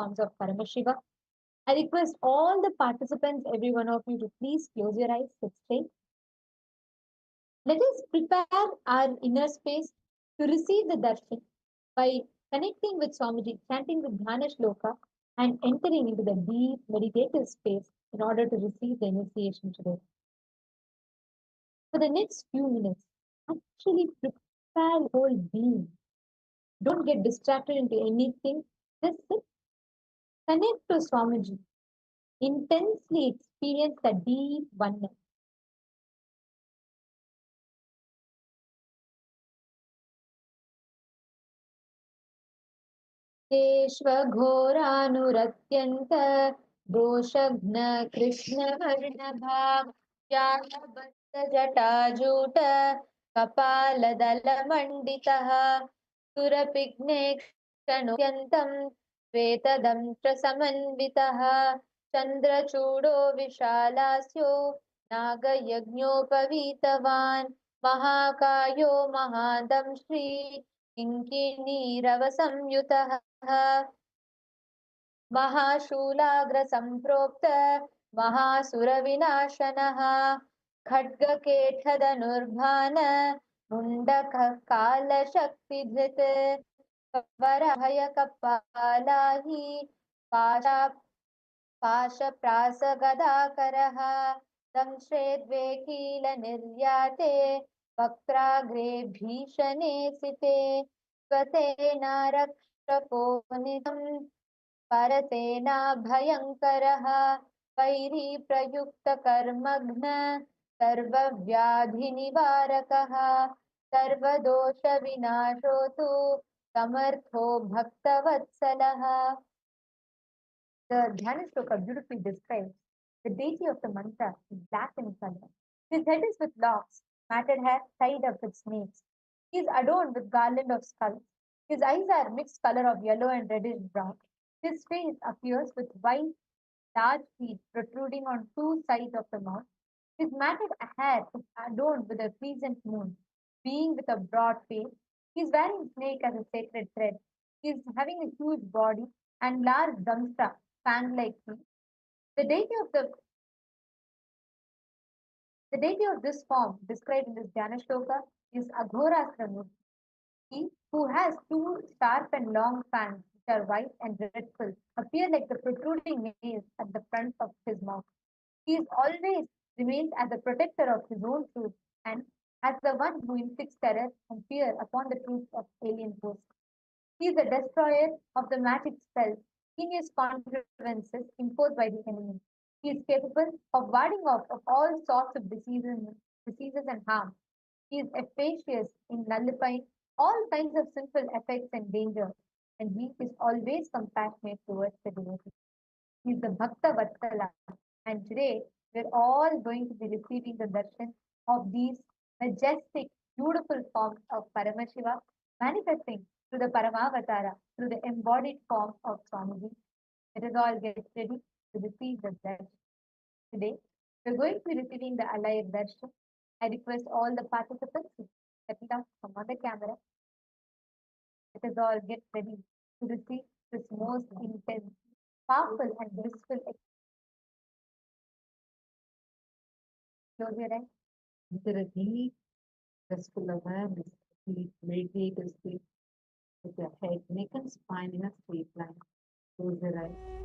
forms of Paramashiva. I request all the participants, every one of you, to please close your eyes, sit straight. Let us prepare our inner space to receive the darshan by connecting with Swamiji, chanting the Dhyana Shloka, and entering into the deep meditative space in order to receive the initiation today. For the next few minutes, actually prepare your whole being. Don't get distracted into anything. Just sit, connect to Swamiji, intensely experience the deep oneness. घोरानुरत्यन्त दोषघ्न कृष्णवर्णभाग जटाजूट कपालदलमण्डितः सुरपिघ्नेक्षणोऽत्यन्तं श्वेतदंष्ट्र समन्वितः चन्द्रचूडो विशालास्यो नागयज्ञोपवीतवान् महाकायो महादंश्री किङ्किणीरवसंयुतः महाशूलाग्रसम्प्रोक्त महासुरविनाशनः खड्गकेठधनुर्भान मुण्डककालशक्तिधृत् वरभयकपालाहि पाशप्रासगदाकरः दंश्रे द्वे कीलनिर्याते वक्त्राग्रे भीषणे सिते स्वसेनारक्षकोनितं परसेना भयङ्करः vary प्रयुक्तकर्मघ्न सर्वव्याधिनिवारकः सर्वदोषविनाशो तु समर्थो भक्तवत्सलः. The Dhyana Shloka beautifully describes the deity of the mantra is black in color. His head is with locks, matted hair tied up with snakes. He is adorned with garland of skulls. His eyes are mixed color of yellow and reddish brown. His face appears with white, large teeth protruding on two sides of the mouth. His matted hair is adorned with a crescent moon, being with a broad face. He is wearing snake as a sacred thread. He is having a huge body and large damstra, fan-like teeth. The deity of the The deity of this form, described in this Dhyana Shloka, is Aghorastra. He who has two sharp and long fangs, which are white and dreadful, appear like the protruding nails at the front of his mouth. He is always remains as the protector of his own truth and as the one who inflicts terror and fear upon the troops of alien hosts. He is the destroyer of the magic spells, heinous contrivances imposed by the enemy. He is capable of warding off of all sorts of diseases and harm. He is efficacious in nullifying all kinds of sinful effects and danger, and he is always compassionate towards the devotee. He is the Bhakta Vatsala, and today we're all going to be receiving the darshan of these majestic, beautiful forms of Paramashiva manifesting through the Paramavatara, through the embodied form of Swamiji. Let us all get ready to receive the darshan. Today, we're going to be receiving the alive darshan. I request all the participants to settle down, come on the camera. Let us all get ready to receive this most intense, powerful, and blissful experience. Close your eyes. Enter a deep, restful awareness, deep meditative state with your head, neck, and spine in a straight line. Close your eyes.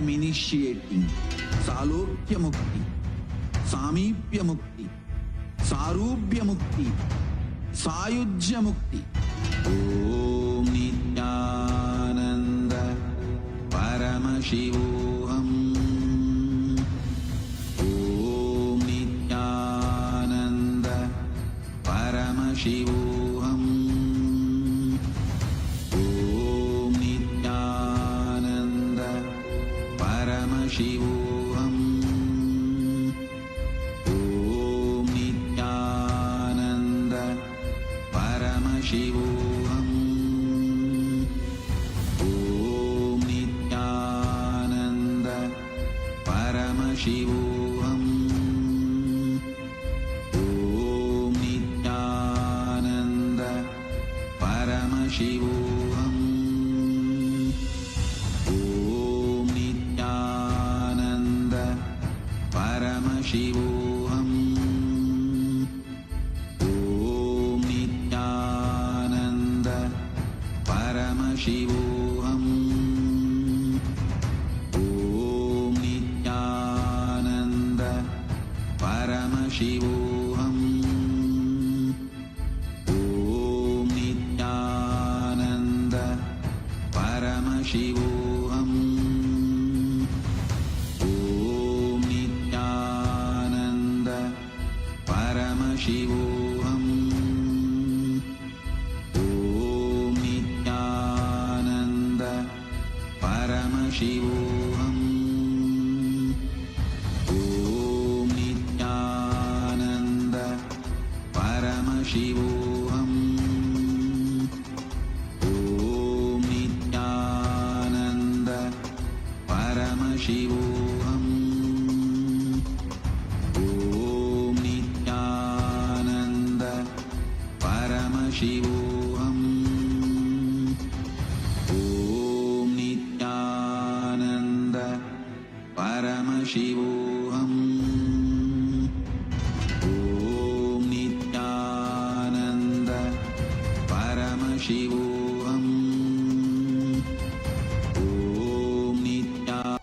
am initiating Salokya Mukti, Samipya Mukti, Sarubhya Mukti, Sayujya Mukti. Om Nityananda Paramashivoham. Om Nityananda Paramashivoham. Om Nityananda Paramashivoham. Om Nityananda Paramashivoham. Om Nityananda Paramashivoham. Om Nityananda Paramashivoham. Om Nityananda Paramashivoham. Om Nityananda Paramashivoham. Om Nityananda Paramashivoham. Om Nityananda Paramashivoham. Om Nityananda Paramashivoham. Om Nityananda Paramashivoham. Om Nityananda Paramashivoham. Om Nityananda Paramashivoham. Om Nityananda Paramashivoham. Om Nityananda Paramashivoham. Om Nityananda Paramashivoham. Om Nityananda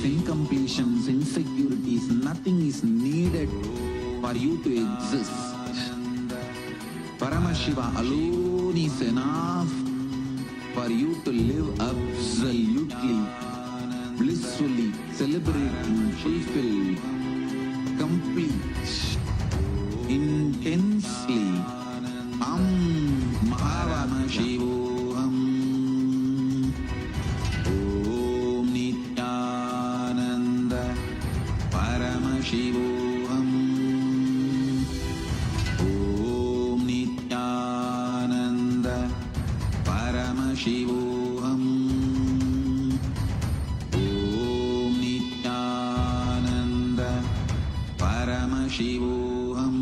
incompletions, insecurities, nothing is needed for you to exist. Paramashiva alone is enough for you to live absolutely, blissfully, celebrating, fulfilled, complete, intensely. Paramashivoham. Om Nityananda Paramashivoham. Om Nityananda Paramashivoham. Om Nityananda Paramashivoham.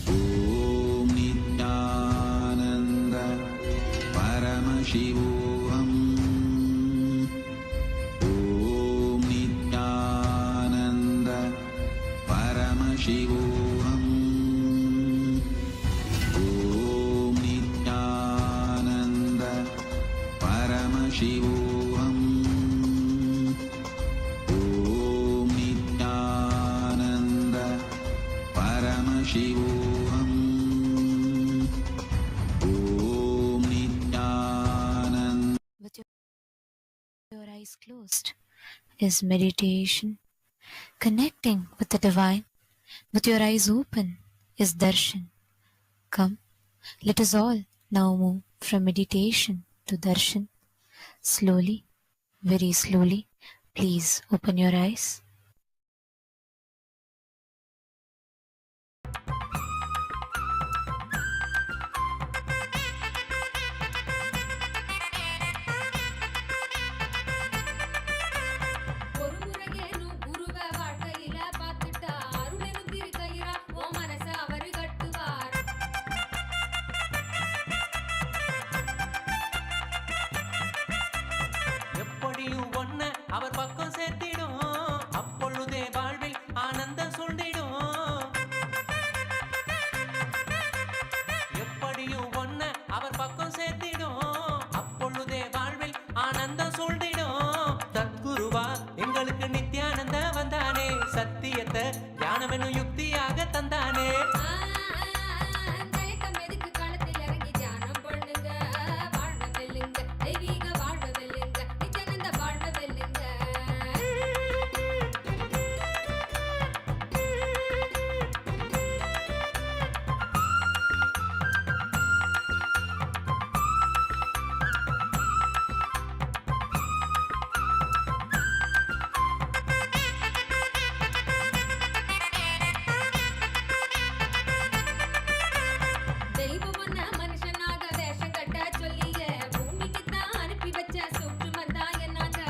Om Nityananda Paramashivoham. Om Nityananda Paramashivoham. Om Nityananda Paramashivoham. Om Nityananda Paramashivoham. Om Nityananda. With your eyes closed is meditation. Connecting with the divine with your eyes open is darshan. Come, let us all now move from meditation to darshan. Slowly, very slowly, please open your eyes. ஒரு முறையேனும் குருவ வாழ்க்கையில பார்த்துட்டா அருளெனும் திருக்கயிறா உன் மனச அவரு கட்டுவார். எப்படியும் ஒன்ன அவர் பக்கம் சேர்த்திடும், அப்பொழுதே வாழ்வில் ஆனந்தம் சொல்லிடும். எப்படியும் ஒன்ன அவர் பக்கம் சேர்த்திடும், அப்பொழுதே வாழ்வில் ஆனந்தம் சொல்லிடும். தத்குருவா எங்களுக்கு நித்யானந்த வந்தானே, சத்தியத்தை ஞானமெனும் யுக்தியாக தந்தானே. தயக்கம் எதுக்கு களத்தில் இறங்கி தியானம் பண்ணுங்க, வாழ்வ வெல்லுங்க, தெய்வீக வாழ்வ வெல்லுங்க, நித்யானந்த வாழ்வ வெல்லுங்க. தெய்வம் ஒன்ன மனுஷனாக வேஷம் கட்ட சொல்லிய பூமிக்கு தான் அனுப்பி வச்ச சூற்றுமன் தான் என்னாங்க.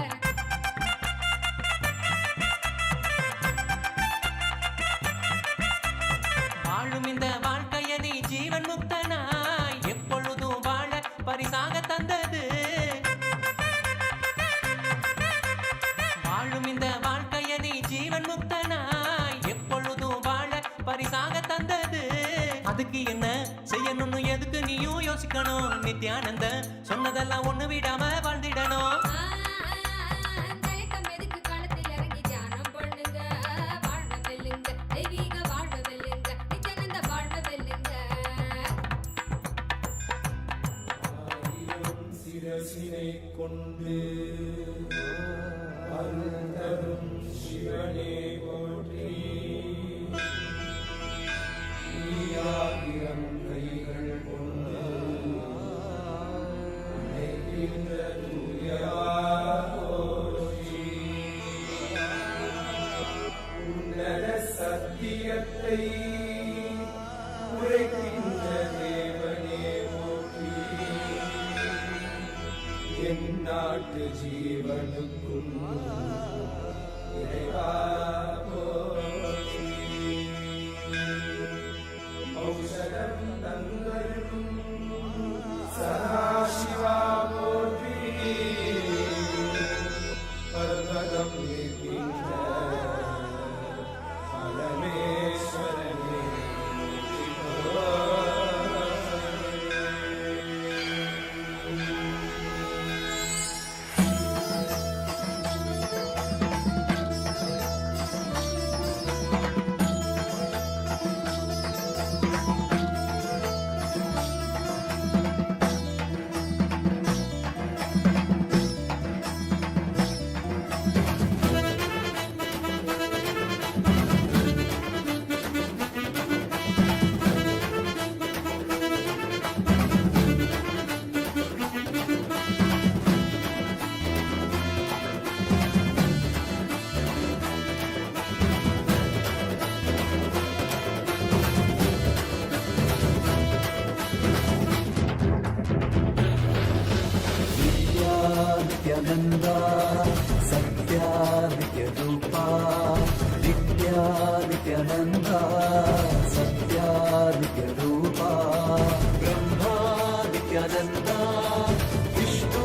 வாழும் இந்த வாழ்க்கைய நீ ஜீவன் முக்தனாய் எப்பொழுதும் வாழ பரிசாக தந்தது. வாழும் இந்த வாழ்க்கைய நீ ஜீவன் முக்தனாய் எப்பொழுதும் வாழ பரிசாக தந்தது. அதுக்கு என்ன செய்யணும்னு எதுக்கு நீயும் யோசிக்கணும், நித்யானந்த சொன்னதெல்லாம் ஒண்ணு விடாம வாழ்ந்திடணும். தயக்கம் எதுக்கு களத்தில் இறங்கி தியானம் பண்ணுங்க, வாழ்வ வெல்லுங்க, தெய்வீக வாழ்வ வெல்லுங்க, நித்யானந்த வாழ்வ வெல்லுங்க. சிரசினை கொண்டு அருள் தரும் சிவனே போற்றி. நீயாயிரம் கைகள் கொண்டு நினைக்கின்ற தூயவா போற்றி. உன்னத சத்தியத்தை உரைக்கின்ற தேவனே போற்றி. என் நாட்டு ஜீவனுக்கும் இறைவா போற்றி. ஔஷதம் தந்தருளும் சதாசிவா போற்றி. பர்வதம் நிற்கின்ற பரமேஸ்வரனே போற்றி. नित्यानन्दा सत्या नित्यरूपा नित्या नित्यानन्दा सत्या नित्यरूपा ब्रह्मा नित्यानन्दा विष्णु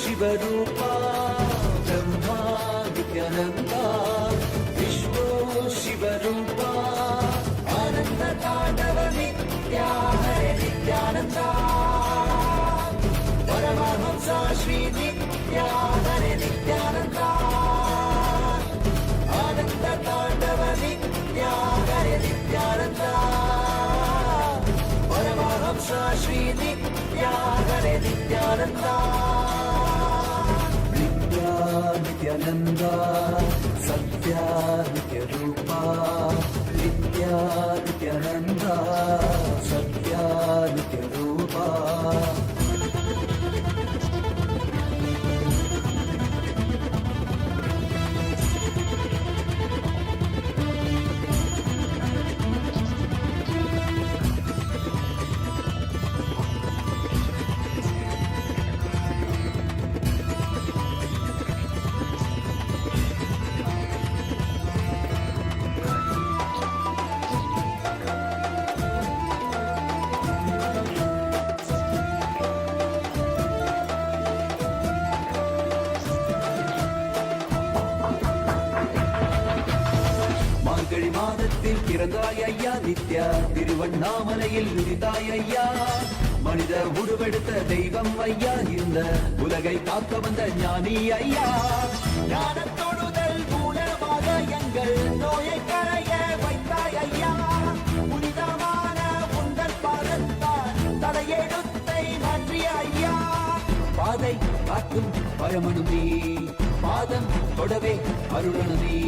शिवरूपा ब्रह्मा नित्यानन्दा विष्णु शिवरूपा आनन्द ताण्डव नित्या हरे नित्यानन्दा परमहंसा श्री नित्या हरे नित्यानन्दा आनन्द ताण्डव नित्या हरे नित्यानन्दा परमहंसा श्री नित्या हरे नित्यानन्दा नित्या नित्यानन्दा सत्या नित्यरूपा नित्या नित्यानन्दा सत्या नित्यरूपा மார்கழி மாதத்தில் பிறந்தாய் ஐயா நித்யா திருவண்ணாமலையில் உதித்தாய் ஐயா மனித உருவெடுத்த தெய்வம் ஐயா இந்த உலகை காக்க வந்த ஞானி ஐயா ஞான தொடுதல் மூலமாக எங்கள் நோயை கரைய வைத்தாய் ஐயா புனிதமான உங்கள் பாதத்தால் தலையெழுத்தை மாற்றிய ஐயா பாதை காட்டும் பரமனுமே பாதம் தொடவே அருளனுமே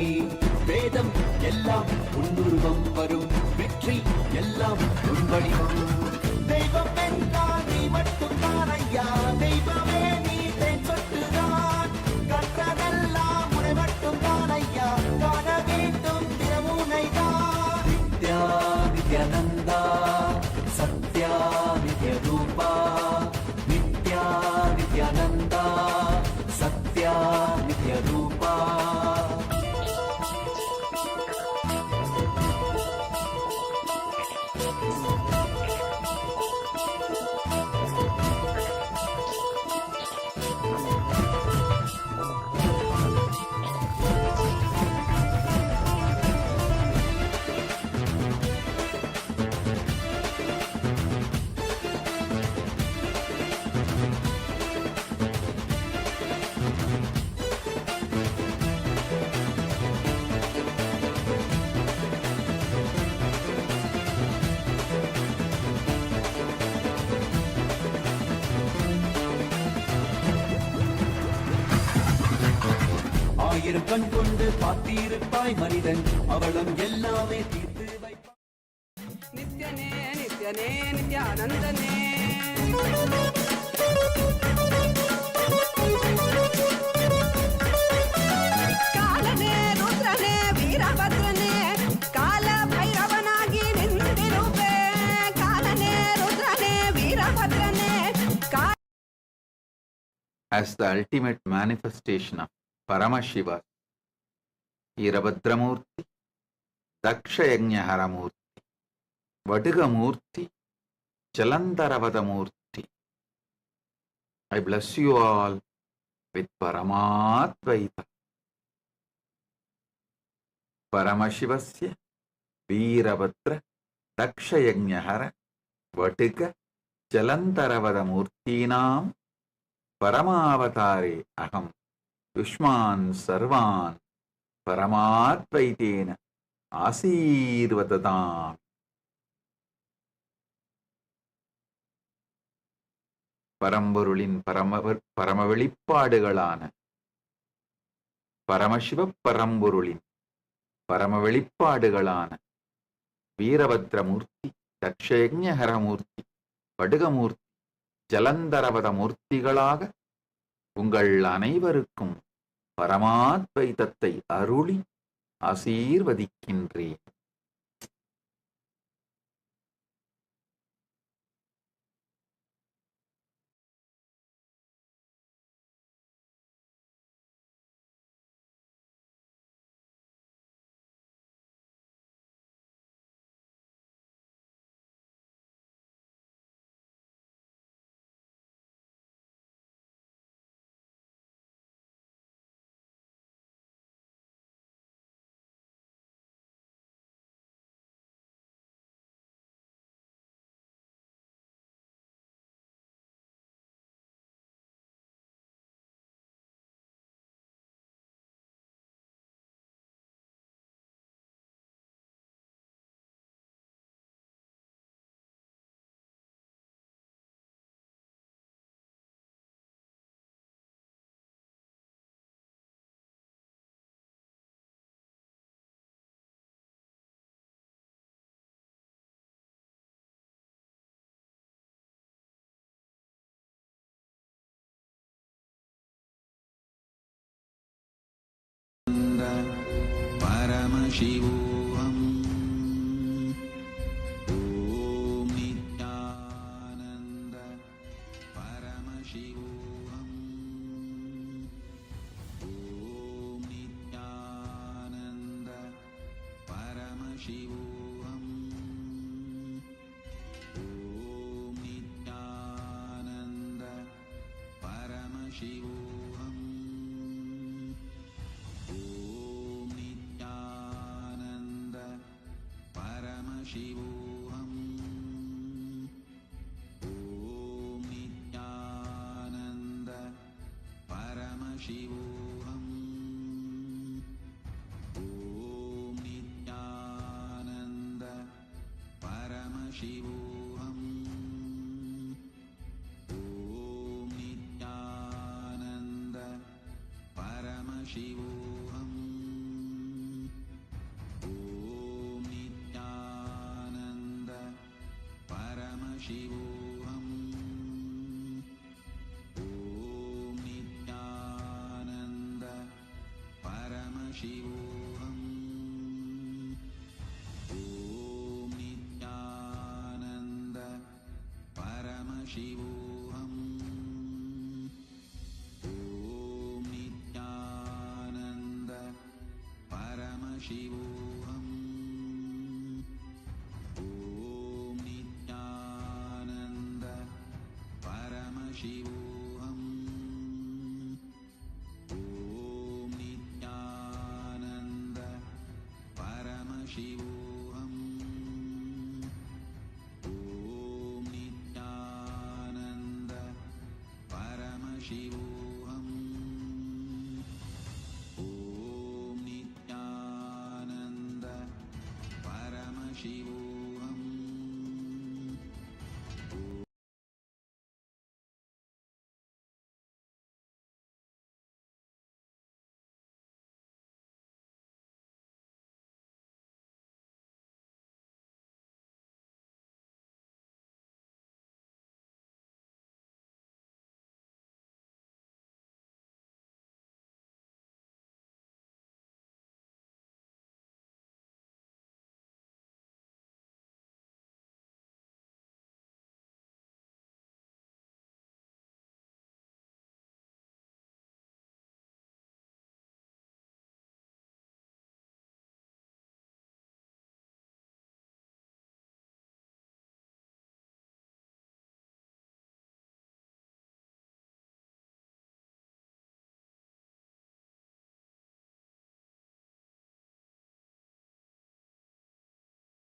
வேதம் எல்லாம் உன்னுருவம் வரும் வெற்றி எல்லாம் உன் வடிவம் தெய்வம் என்றால் நீ மட்டும் தான் ஐயா தெய்வமே நீ தேன் சொட்டுதான் கற்றதெல்லாம் உனை மட்டும் தான் ஐயா காண வேண்டும் தினமுனை தான் நித்யா நித்யானந்தா சத்யா நித்யரூபா நித்யா நித்யானந்தா சத்யா நித்யரூபா ஆயிரம் கண் கொண்டு பார்த்திருப்பாய் மனிதன் அவளும் எல்லாமே தீர்த்து வைப்பாய் நித்யனே நித்யனே நித்யானந்தனே காலனே ருத்ரனே வீரಭದ್ರನೇ ಕಾಲ ಭೈರವನಾಗಿ ನಿಂತಿರುವೆ ಕಾಲನೇ ರುದ್ರನೇ ವೀರಭದ್ರನೇ As the ultimate manifestation of Paramashiva, Veerabhadramurti, Daksha-yajna-haramurti, Vadigamurti, Jalantaravadamurti. I bless you all with Paramatvaita. Paramashivasya, Veerabhadra, Daksha-yajna-hara, Vadiga, Jalantaravadamurtinam, Paramavatare aham. Yushman sarvan paramatvaitena ஆசீர்வததாம். பரம்பொருளின் பரம வெளிப்பாடுகளான பரமசிவ பரம்பொருளின் பரம வெளிப்பாடுகளான வீரபத்ரமூர்த்தி, தக்ஷயஜ்ஞஹரமூர்த்தி, படுகமூர்த்தி, ஜலந்தரவத மூர்த்திகளாக உங்கள் அனைவருக்கும் பரமாத்வைதத்தை அருளி ஆசீர்வதிக்கின்றேன். Paramashivoham. Om Nityananda Paramashivoham. Om Nityananda Paramashivoham. Om Nityananda Paramashivoham. Om Nityananda Paramashivoham. Om Nityananda Paramashivoham. Om Nityananda Paramashivoham. Om Nityananda Paramashivoham. Om Nityananda Paramashivoham. Om Nityananda Paramashivoham. Om Nityananda Paramashivoham. Om Nityananda Paramashivoham. Om Nityananda Paramashivoham. Om Nityananda Paramashivoham. Om Nityananda Paramashivoham. Om Nityananda Paramashivoham.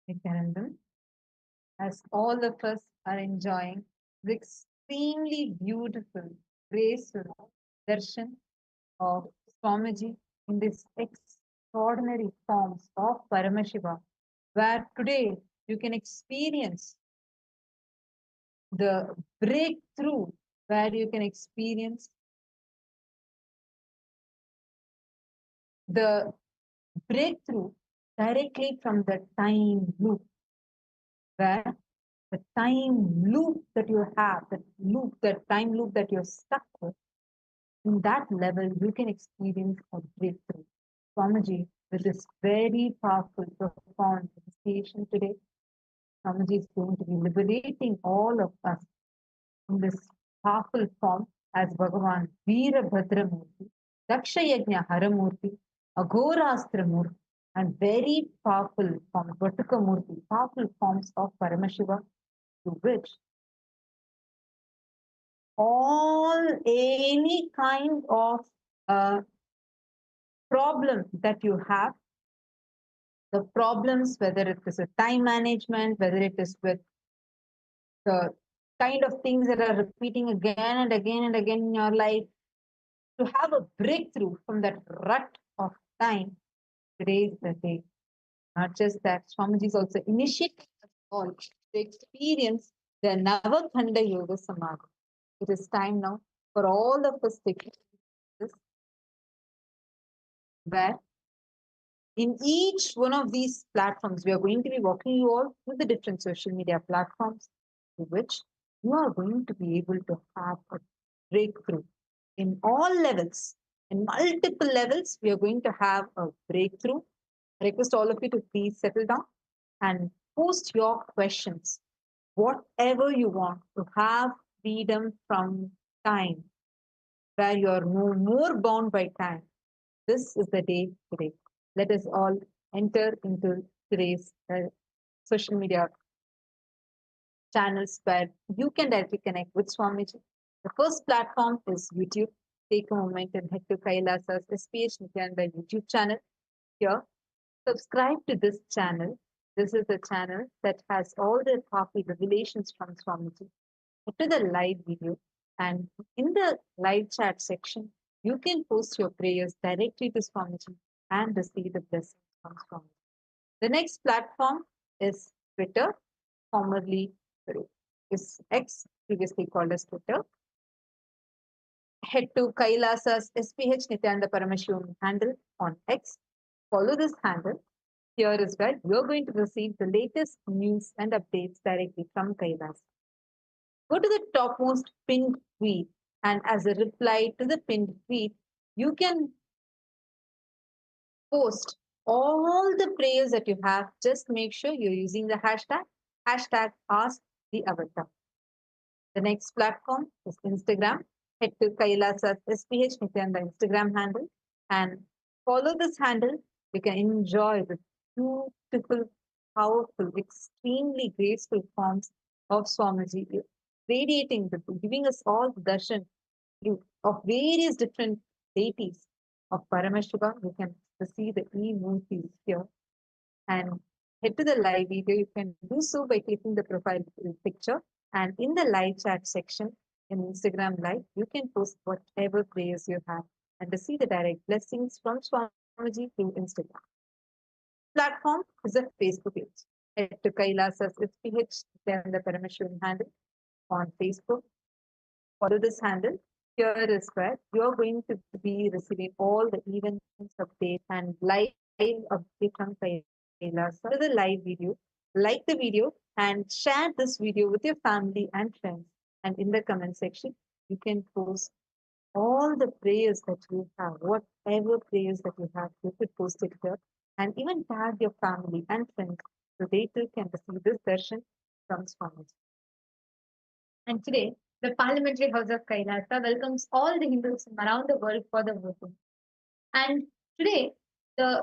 Nityanandam, as all of us are enjoying the extremely beautiful, graceful darshan of Swamiji in this extraordinary forms of Paramashiva, where today you can experience the breakthrough, where you can experience the breakthrough directly from the time loop, where the time loop that you have, that time loop that you're stuck with, in that level, you can experience a breakthrough. Swamiji, with this very powerful, profound initiation today, Swamiji is going to be liberating all of us in this powerful form as Bhagavan Veerabhadra Murti, Daksha Yagna Haramurti, Aghorastra Murti, and very powerful form, Vatuka Murti, powerful forms of Paramashiva, to which any kind of problem that you have, the problems, whether it is a time management, whether it is with the kind of things that are repeating again and again and again in your life, to have a breakthrough from that rut of time, today is the day. Not just that, Swamiji is also initiating us all to experience the Navakhanda Yoga Samadhi. It is time now for all of us to experience this, where in each one of these platforms, we are going to be walking you all through the different social media platforms to which you are going to be able to have a breakthrough in all levels, in multiple levels. We are going to have a breakthrough. I request all of you to please settle down and post your questions, whatever you want, to have freedom from time, where you are no more bound by time. This is the day today. Let us all enter into today's social media channels where you can directly connect with Swamiji. The first platform is YouTube. Take a moment and head to Kailasa's SPH Nityananda YouTube channel. Here, subscribe to this channel. This is the channel that has all the coffee revelations from Swamiji. Go to the live video, and in the live chat section, you can post your prayers directly to Swamiji and receive the blessings from Swamiji. The next platform is Twitter, formerly is X, previously called as Twitter. Head to Kailasa's SPH Nityananda Paramashiva handle on X. Follow this handle. Here is where you're going to receive the latest news and updates directly from Kailas. Go to the topmost pinned tweet, and as a reply to the pinned tweet, you can post all the prayers that you have. Just make sure you're using the hashtag Ask the Avatar. The next platform is Instagram. Head to Kailasa's SPH Nityananda Instagram handle and follow this handle. You can enjoy the beautiful, powerful, extremely graceful forms of Swamiji, radiating, giving us all the darshan of various different deities of Paramashiva. You can see the e-movies here. And head to the live video. You can do so by clicking the profile picture. And in the live chat section in Instagram Live, you can post whatever prayers you have and receive the direct blessings from Swamiji through Instagram. Platform is a Facebook page. Head to Kailasa's SPH Nityananda Paramashiva handle on Facebook. Follow this handle. Here is where you are going to be receiving all the events, updates, and live update from Kailasa. To the live video, like the video and share this video with your family and friends. And in the comment section, you can post all the prayers that you have, whatever prayers that you have, you could post it here. And even tag your family and friends so they too can receive this darshan from Swamiji. And today, the Parliamentary House of Kailasa welcomes all the Hindus from around the world for the voting. And today,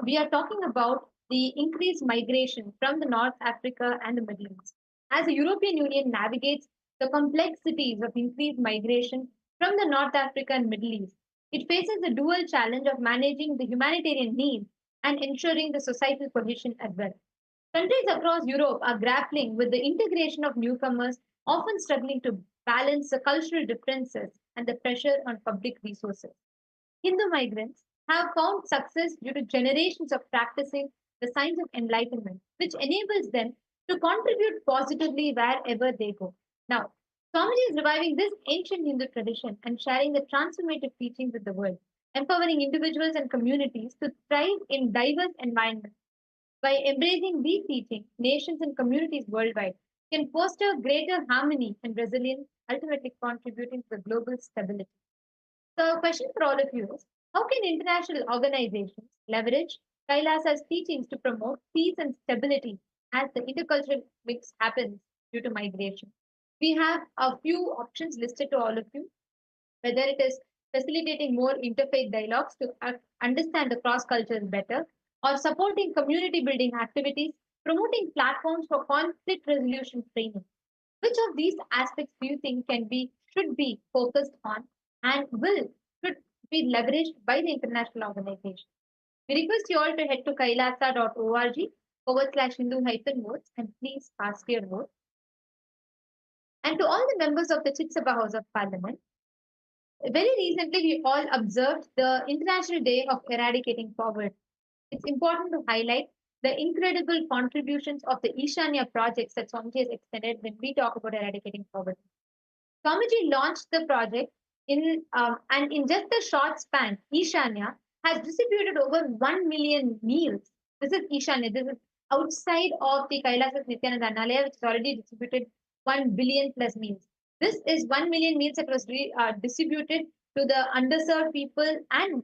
we are talking about the increased migration from the North Africa and the Middle East. As the European Union navigates the complexities of increased migration from the North Africa and Middle East, it faces the dual challenge of managing the humanitarian needs and ensuring the societal cohesion as well. Countries across Europe are grappling with the integration of newcomers, often struggling to balance the cultural differences and the pressure on public resources. Hindu migrants have found success due to generations of practicing the signs of enlightenment, which enables them to contribute positively wherever they go. Now, Swamiji is reviving this ancient Hindu tradition and sharing the transformative teachings with the world, empowering individuals and communities to thrive in diverse environments. By embracing these teachings, nations and communities worldwide can foster greater harmony and resilience, ultimately contributing to global stability. So, a question for all of you is, how can international organizations leverage Kailasa's teachings to promote peace and stability as the intercultural mix happens due to migration? We have a few options listed to all of you, whether it is facilitating more interfaith dialogues to understand the cross cultures better, or supporting community building activities, promoting platforms for conflict resolution training. Which of these aspects do you think should be focused on and should be leveraged by the international organization? We request you all to head to kailasa.org/Hindu-votes and please cast your vote. And to all the members of the Chitsabha House of Parliament, very recently we all observed the International Day of Eradicating Poverty. It's important to highlight the incredible contributions of the Ishanya projects that Swamiji has extended when we talk about eradicating poverty. Swamiji launched the project and in just a short span, Ishanya has distributed over 1 million meals. This is Ishanya. This is outside of the Kailasas Nityananda Annalaya, which has already distributed 1 billion plus meals. This is 1 million meals that was distributed to the underserved people and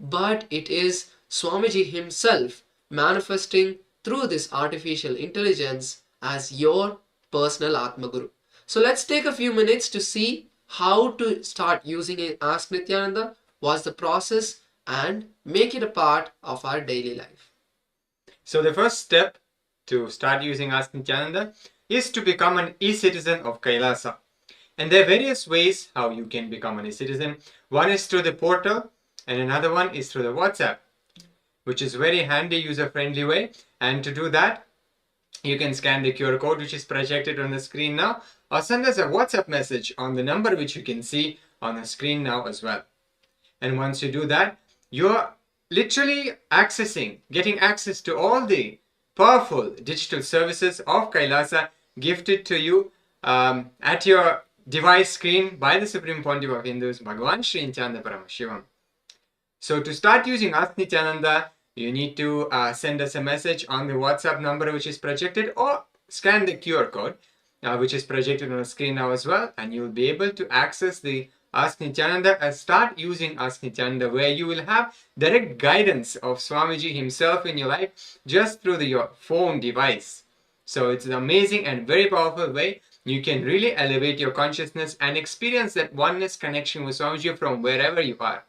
but it is Swamiji himself manifesting through this artificial intelligence as your personal Atma Guru. So let's take a few minutes to see how to start using it. Ask Nityananda, what's the process, and make it a part of our daily life. So the first step to start using Ask Nityananda is to become an e-citizen of Kailasa. And there are various ways how you can become an e-citizen. One is through the portal and another one is through the WhatsApp, which is very handy, user-friendly way. And to do that, you can scan the QR code which is projected on the screen now, or send us a WhatsApp message on the number which you can see on the screen now as well. And once you do that, you're literally getting access to all the powerful digital services of Kailasa gifted to you at your device screen by the Supreme Pontiff of Hindus, Bhagavan Sri Nityananda Paramashivam. So to start using Ask Nityananda, you need to send us a message on the WhatsApp number which is projected, or scan the QR code which is projected on the screen now as well, and you'll be able to access the Ask Nityananda and start using Ask Nityananda, where you will have direct guidance of Swamiji himself in your life just through your phone device. So it's an amazing and very powerful way. You can really elevate your consciousness and experience that oneness connection with Swamiji from wherever you are.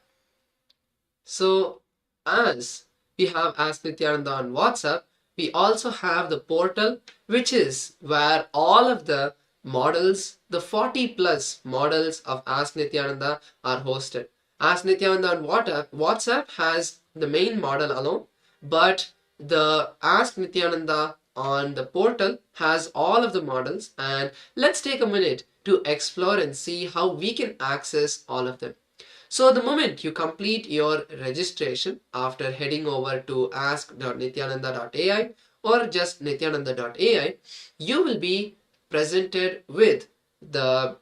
So as we have Ask Nityananda on WhatsApp, we also have the portal, which is where all of the models, the 40 plus models of Ask Nityananda are hosted. Ask Nityananda on WhatsApp has the main model alone, but the Ask Nityananda on the portal has all of the models, and let's take a minute to explore and see how we can access all of them. So the moment you complete your registration after heading over to ask.nityananda.ai or just nityananda.ai, you will be presented with the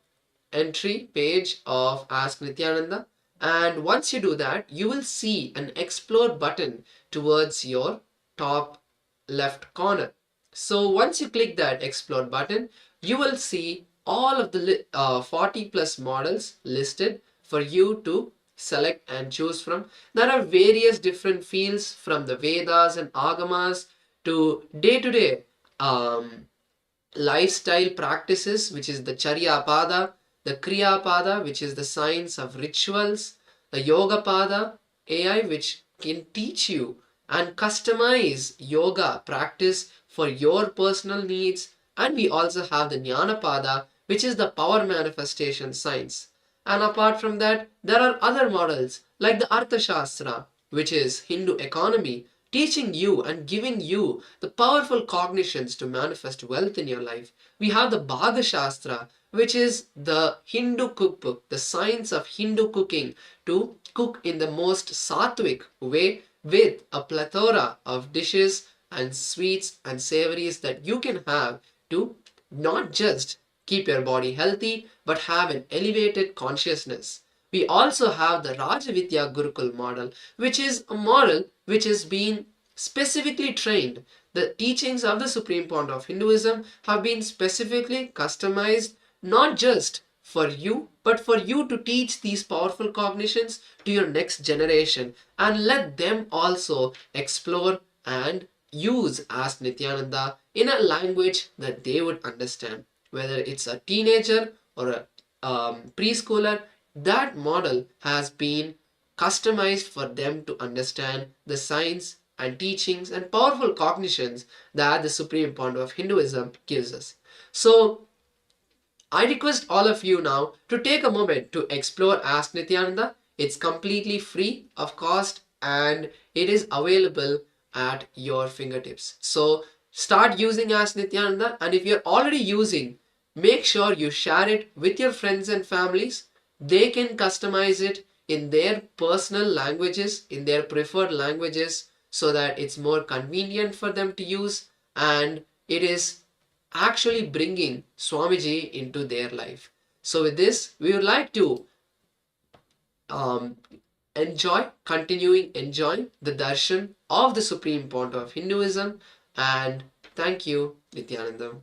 entry page of Ask Nityananda, and once you do that, you will see an explore button towards your top left corner. So once you click that explore button, you will see all of the 40 plus models listed for you to select and choose from. There are various different fields, from the Vedas and Agamas to day-to-day lifestyle practices, which is the Charya Pada, the Kriya Pada, which is the science of rituals, the Yoga Pada AI, which can teach you and customize yoga practice for your personal needs. And we also have the Jnana Pada, which is the power manifestation science. And apart from that, there are other models like the Arthashastra, which is Hindu economy, teaching you and giving you the powerful cognitions to manifest wealth in your life. We have the Bhaga Shastra, which is the Hindu cookbook, the science of Hindu cooking, to cook in the most sattvic way with a plethora of dishes and sweets and savories that you can have to not just keep your body healthy, but have an elevated consciousness. We also have the Rajavidya Gurukul model, which is a model which has been specifically trained. The teachings of the Supreme Pontiff of Hinduism have been specifically customized not just for you, but for you to teach these powerful cognitions to your next generation and let them also explore and use Ask Nityananda in a language that they would understand. Whether it's a teenager or a preschooler, that model has been customized for them to understand the science and teachings and powerful cognitions that the Supreme Pontiff of Hinduism gives us. So I request all of you now to take a moment to explore Ask Nityananda. It's completely free of cost and it is available at your fingertips. So start using Ask Nityananda, and if you're already using, make sure you share it with your friends and families. They can customize it in their personal languages, in their preferred languages, so that it's more convenient for them to use, and it is actually bringing Swamiji into their life. So with this, we would like to continuing enjoying the darshan of the Supreme Pontiff of Hinduism, and thank you, Nityananda.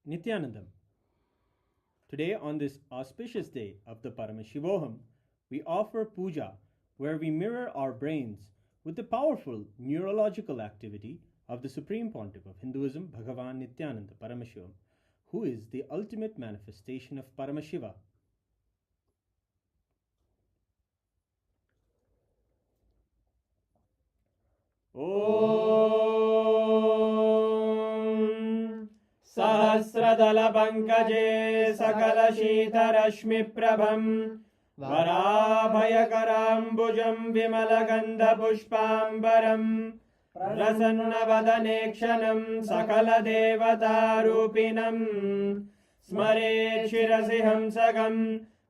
Nityanandam. Today, on this auspicious day of the Paramashivoham, we offer puja where we mirror our brains with the powerful neurological activity of the Supreme Pontiff of Hinduism, Bhagavan Nityananda Paramashivam, who is the ultimate manifestation of Paramashiva. Om Sahasradala Pankaje Sakala Shita Rashmi Prabham Varabhayakarambujam Vimalagandha Pushpambaram Prasannavadanekshanam Sakala Devata Rupinam Smare Shirasi Hamsagam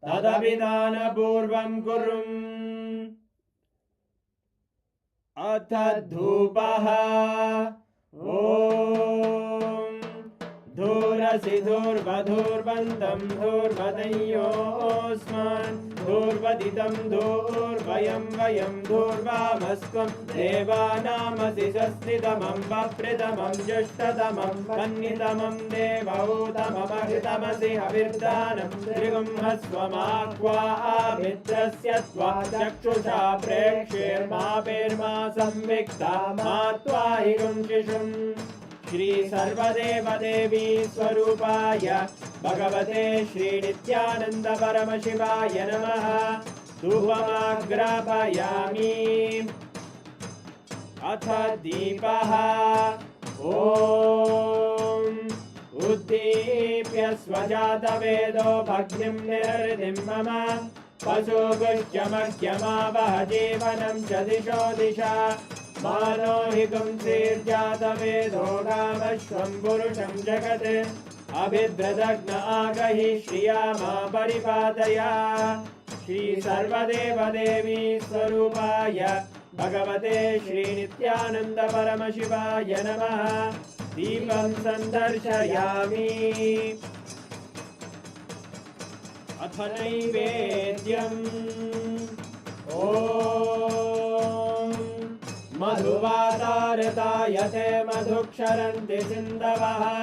Tadabhidana Purvam Kurum Atadhupaha Om Dhurasi Dhurvadhurvandam Dhurvadayosman Dhurvaditam Dhurvayam Vayam Dhurvamasvam Devanamasi Sastidamam Vapridamam Jashtadamam Kannitamam Devautamam Ahitamasi Havirdanam Trigum Hasvamakva Abitrasyatva Chakshusha Prekshir Mapirma Samvikta Matvahigum Shishum Shri Sarvadeva Devi Swarupaya Bhagavate Shri Nityananda Paramashivaya Namaha Dhuvamagrapayami Atha Deepaha Om Uddipya Swajata Vedo Bhagnim Nirridim Mama Pasugushyamakyama Vahajivanam Chadisho Disha Manohikam Sirjata Vedo Gamashvam Purusham Jagate Abhidradagna Agahi Shriyama Paripataya Shri Sarvadeva Devi Swarupaya Bhagavate Shri Nityananda Paramashivaya Namaha Deepam Sandarshayami Atha Naivedyam Om Madhuvatartayate Madhuksharanti Sindavaha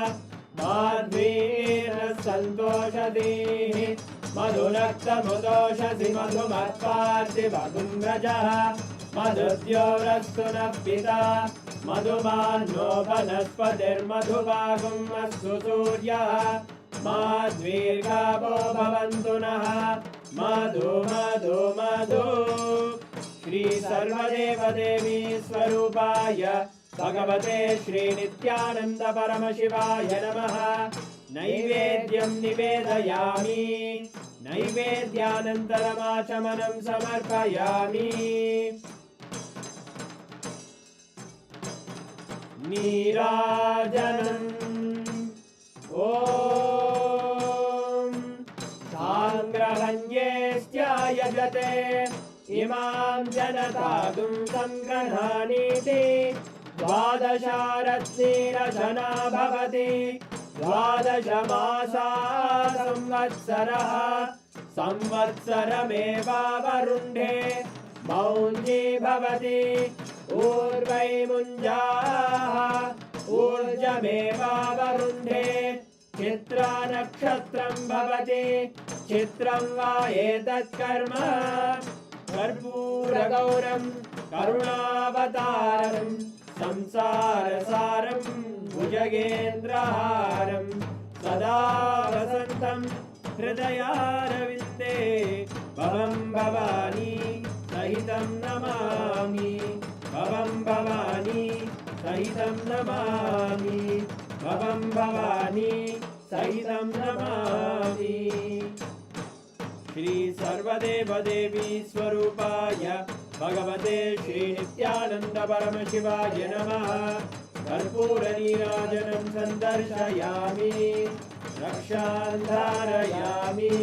Madhvira Santoshadihi Madhunakta Mudoshasi Madhumatparti Vagumrajaha Madhudyorastuna Pita Madhumanno Vanaspatir Madhuvagum Astu Suryaha Madhvirgabo Bhavantunaha Madhu Madhu Madhu Shri Sarvadeva Devi Swarupaya Bhagavate Shri Nityananda Paramashivaya Namaha Naivedyam Nivedayami Naivedyanantaramachamanam Samarpayami Nirajanam Om Sangrahanyesthyayajate Imam Janatagum Sangranhaniti Dvadasharatnirajana Bhavati Dvadashamasa Samvatsaraha Samvatsarameva Varundhe Maunji Bhavati Urvai Munjaha Urjameva Varundhe Chitra Nakshatram Bhavati Chitram Va Etat Karma Karpura Gauram Karunavataram Samsarasaram Bhujagendraharam Sada Vasantam Hridayaravinде Bhavam Bhavani Sahitam Namami Bhavam Bhavani Sahitam Namami Bhavam Bhavani Sahitam Namami Shri Sarvadeva Devi Swarupaya Bhagavate Shri Nityananda Paramashivaya Namaha Karpura Nirajanam Sandarshayami Rakshandharayami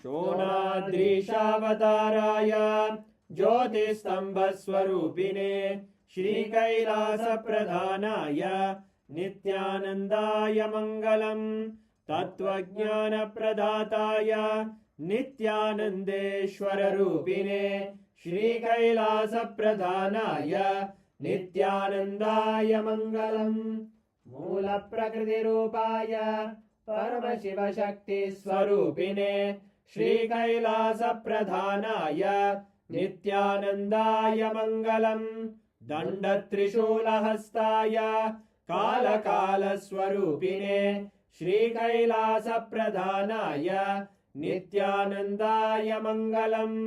Shonadrishavatārāya Jyotisthambaswarupine Shri Kailasa Pradhanaya Nityanandaya Mangalam Tattvajnana Pradhataya Nityanandeshwara Rupine Shri Kailasa Pradhanaya नित्यानन्दाय मङ्गलम् मूलप्रकृतिरूपाय परमशिवशक्तिस्वरूपिणे श्रीकैलासप्रधानाय नित्यानन्दाय मङ्गलम् दण्डत्रिशूलहस्ताय कालकालस्वरूपिणे श्रीकैलासप्रधानाय नित्यानन्दाय मङ्गलम्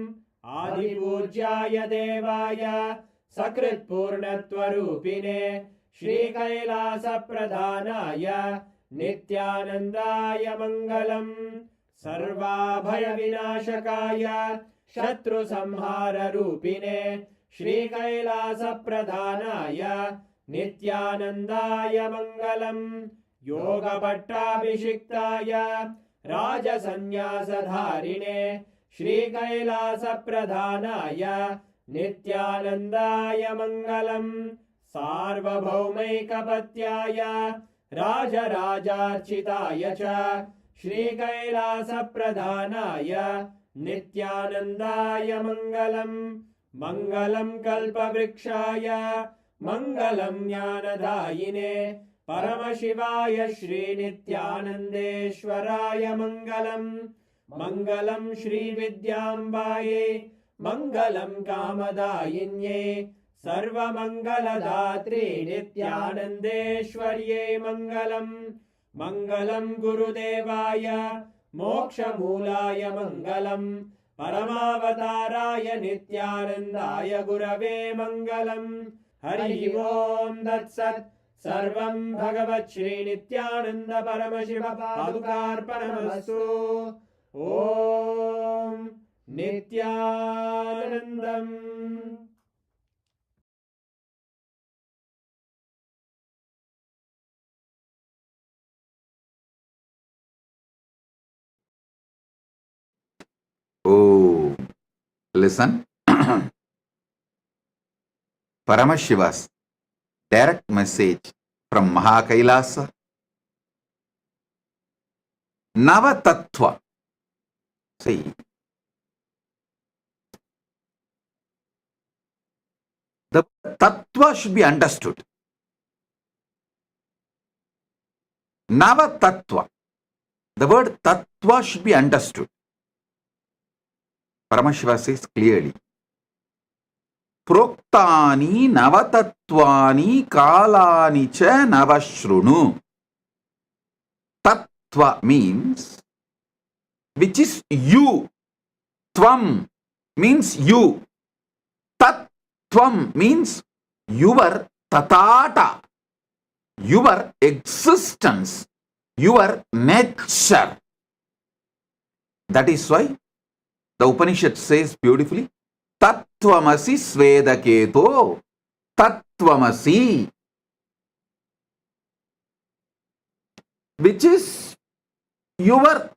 आदिपूज्याय देवाय सकृत्पूर्णत्वरूपिणे श्रीकैलासप्रधानाय नित्यानन्दाय मङ्गलम् सर्वाभयविनाशकाय शत्रुसंहाररूपिणे श्रीकैलासप्रधानाय नित्यानन्दाय मङ्गलम् योगपट्टाभिषिक्ताय राजसन्न्यासधारिणे श्रीकैलासप्रधानाय नित्यानन्दाय मङ्गलम् सार्वभौमैकपत्याय राजराजार्चिताय च श्रीकैलासप्रधानाय नित्यानन्दाय मङ्गलम् मङ्गलम् कल्पवृक्षाय मङ्गलम् ज्ञानदायिने परमशिवाय श्रीनित्यानन्देश्वराय मङ्गलम् मङ्गलम् श्रीविद्याम्बायै मङ्गलम् कामदायिन्यै सर्वमङ्गलदात्रे नित्यानन्देश्वर्यै मङ्गलम् मङ्गलम् गुरुदेवाय मोक्षमूलाय मङ्गलम् परमावताराय नित्यानन्दाय गुरवे मङ्गलम् हरि ओम् तत्सत् सर्वम् भगवत् श्रीनित्यानन्द परमशिव पादुकार्पणमस्तु ॐ नित्यानन्दम् Oh, listen. Paramashiva's direct message from Mahakailasa. Navatattva. See, the tattva should be understood. Navatattva. The word tattva should be understood. Paramashiva says clearly, Proktani navatatvani kalani cha navashrunu. Tattva means which is you. Tvam means you. Tattvam means your tatata, your existence, your nature. That is why the Upanishad says beautifully, Tattvamasi Svedaketo, Tattvamasi, which is your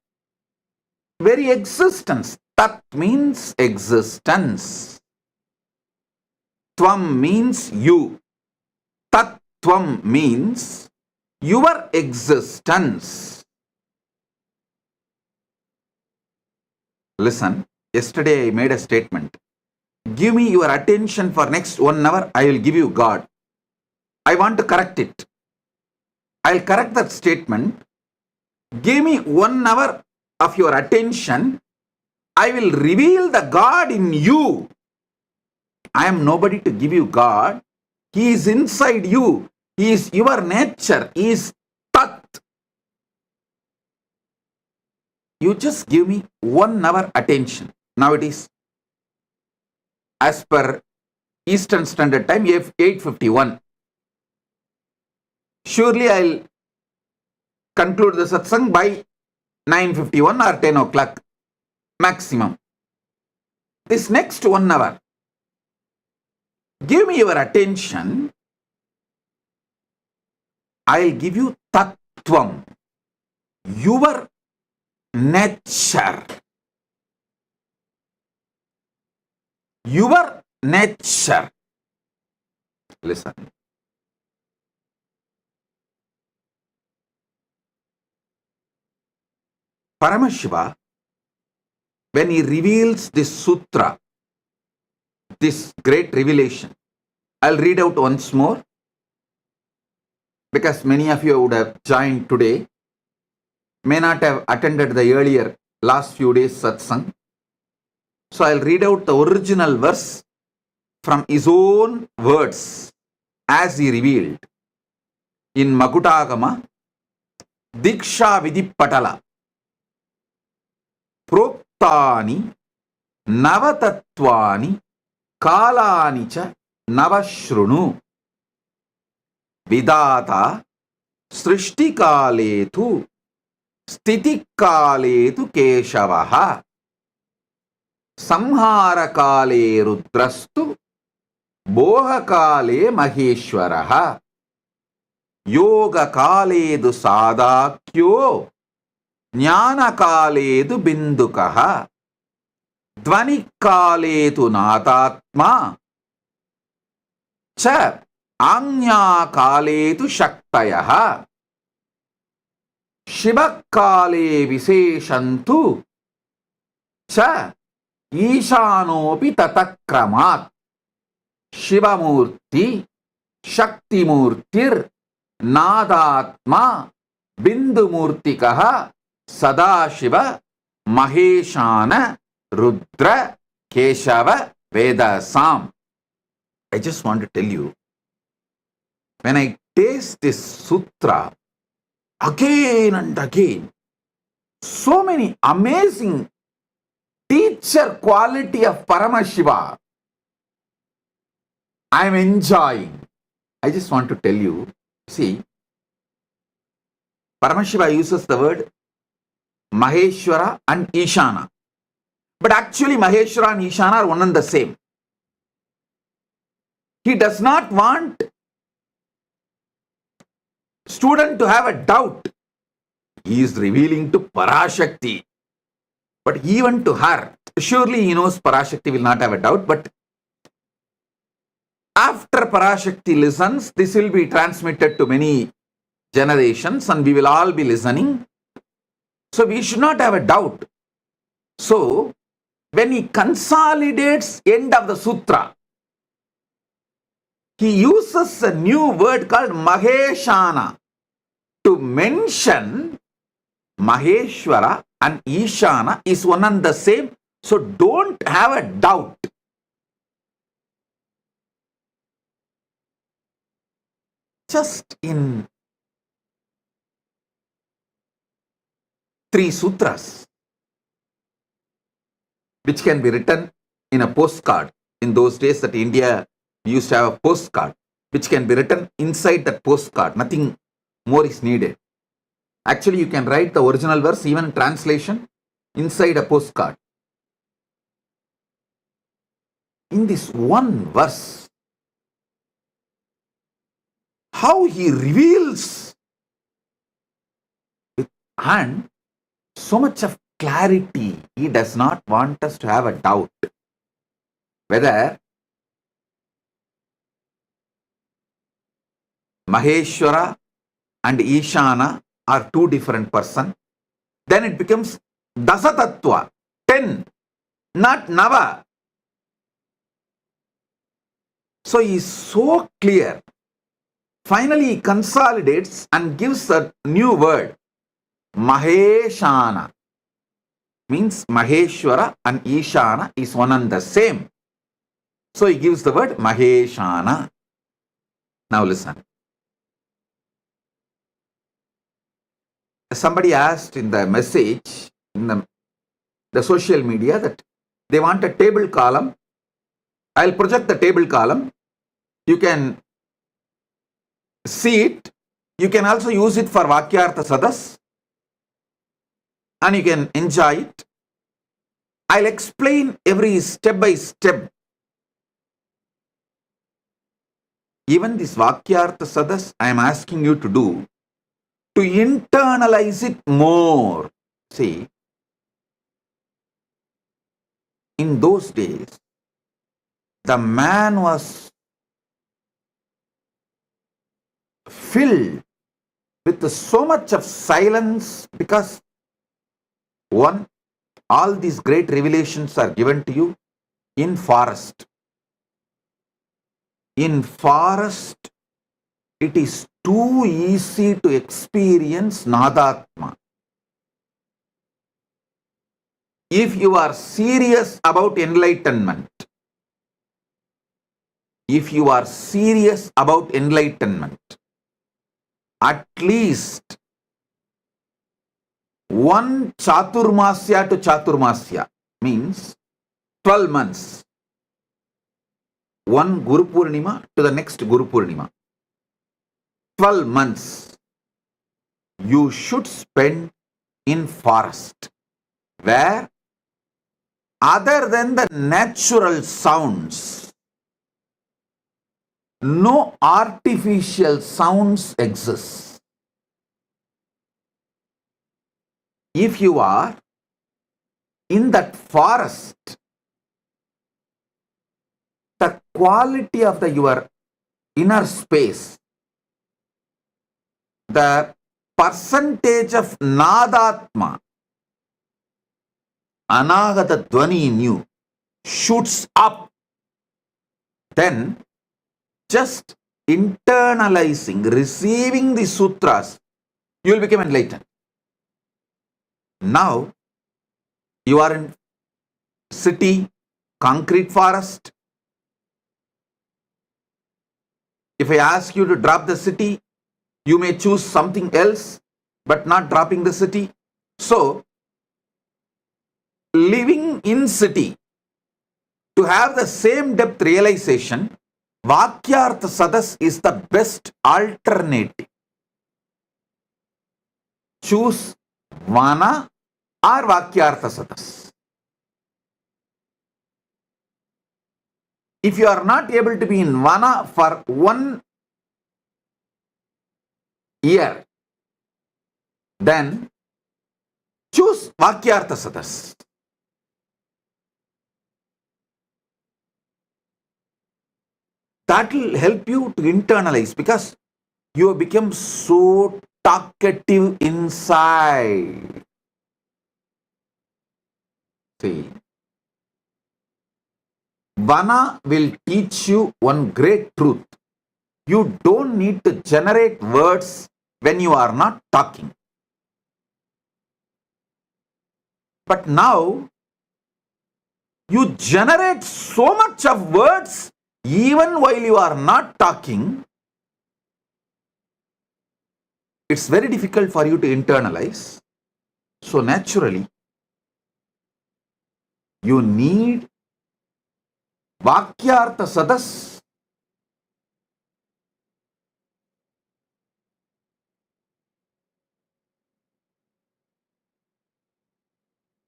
very existence. Tat means existence. Tvam means you. Tattvam means your existence. Listen. Yesterday I made a statement. Give me your attention for next 1 hour, I will give you God. I want to correct it. I'll correct that statement. Give me 1 hour of your attention, I will reveal the God in you. I am nobody to give you God. He is inside you. He is your nature. He is Tat. You just give me 1 hour attention. Now it is, as per Eastern Standard Time, 8:51. Surely I'll conclude the satsang by 9:51 or 10 o'clock maximum. This next 1 hour, give me your attention. I'll give you Tattvam, your nature. Your nature. Listen. Paramashiva, when he reveals this sutra, this great revelation, I'll read out once more because many of you would have joined today, may not have attended the earlier last few days satsang. So I'll read out the original verse from his own words as he revealed in Makutagama Diksha Vidipatala Proktani Navatatvani Kalani cha Navashrunu Vidata Srishti Kaletu Stiti Kaletu Keshavaha Samhara Kale Rudrastu Boha Kale Maheshwaraha Yoga Kaledu Sadakyo Jnana Kaledu Bindukaha Dvani Kaletu Natatma Cha Anya Kaletu Shaktayaha Shiva Kale Viseshantu Cha Ishanopi Tatakramat Shivamurti Shaktimurtir Nadatma Bindumurtikaha Sadashiva Maheshana Rudra Keshava Vedasam. I just want to tell you, when I taste this sutra again and again, so many amazing teacher quality of Paramashiva I am enjoying. I just want to tell you, see, Paramashiva uses the word Maheshwara and Ishana. But actually Maheshwara and Ishana are one and the same. He does not want student to have a doubt. He is revealing to Parashakti. But even to her, surely he knows Parashakti will not have a doubt, but after Parashakti listens, this will be transmitted to many generations and we will all be listening. So we should not have a doubt. So when he consolidates end of the sutra, he uses a new word called Maheshana to mention Maheshwara and Ishana is one and the same. So don't have a doubt. Just in 3 sutras, which can be written in a postcard. In those days that India used to have a postcard, which can be written inside that postcard. Nothing more is needed. Actually, you can write the original verse, even translation, inside a postcard. In this one verse, how he reveals with and so much of clarity. He does not want us to have a doubt whether Maheshwara and Ishana are 2 different persons. Then it becomes Dasatattva, 10, not Nava. So he is so clear. Finally, he consolidates and gives a new word, Maheshana. Means Maheshwara and Ishana is one and the same. So he gives the word Maheshana. Now listen. Somebody asked in the message, in the social media, that they want a table column. I'll project the table column. You can see it. You can also use it for Vakyartha Sadas and you can enjoy it. I'll explain every step by step. Even this Vakyartha Sadas I am asking you to do, to internalize it more. See, in those days, the man was filled with so much of silence because, one, all these great revelations are given to you in forest. In forest, it is too easy to experience Nadatma. If you are serious about enlightenment, at least one Chaturmasya to Chaturmasya means 12 months. One Guru Purnima to the next Guru Purnima. 12 months you should spend in forest, where other than the natural sounds, no artificial sounds exist. If you are in that forest, the quality of your inner space, the percentage of Nadatma, Anagata Dwani in you, shoots up. Then just internalizing, receiving the sutras, you will become enlightened. Now you are in city, concrete forest. If I ask you to drop the city, you may choose something else, but not dropping the city. So, living in city, to have the same depth realization, Vakyartha Sadas is the best alternative. Choose Vana or Vakyartha Sadas. If you are not able to be in Vana for 1 year, then choose Vakyartha Sadas. That will help you to internalize, because you have become so talkative inside. See, Vana will teach you one great truth. You don't need to generate words when you are not talking. But now, you generate so much of words even while you are not talking. It's very difficult for you to internalize. So naturally, you need Vakyartha Sadas.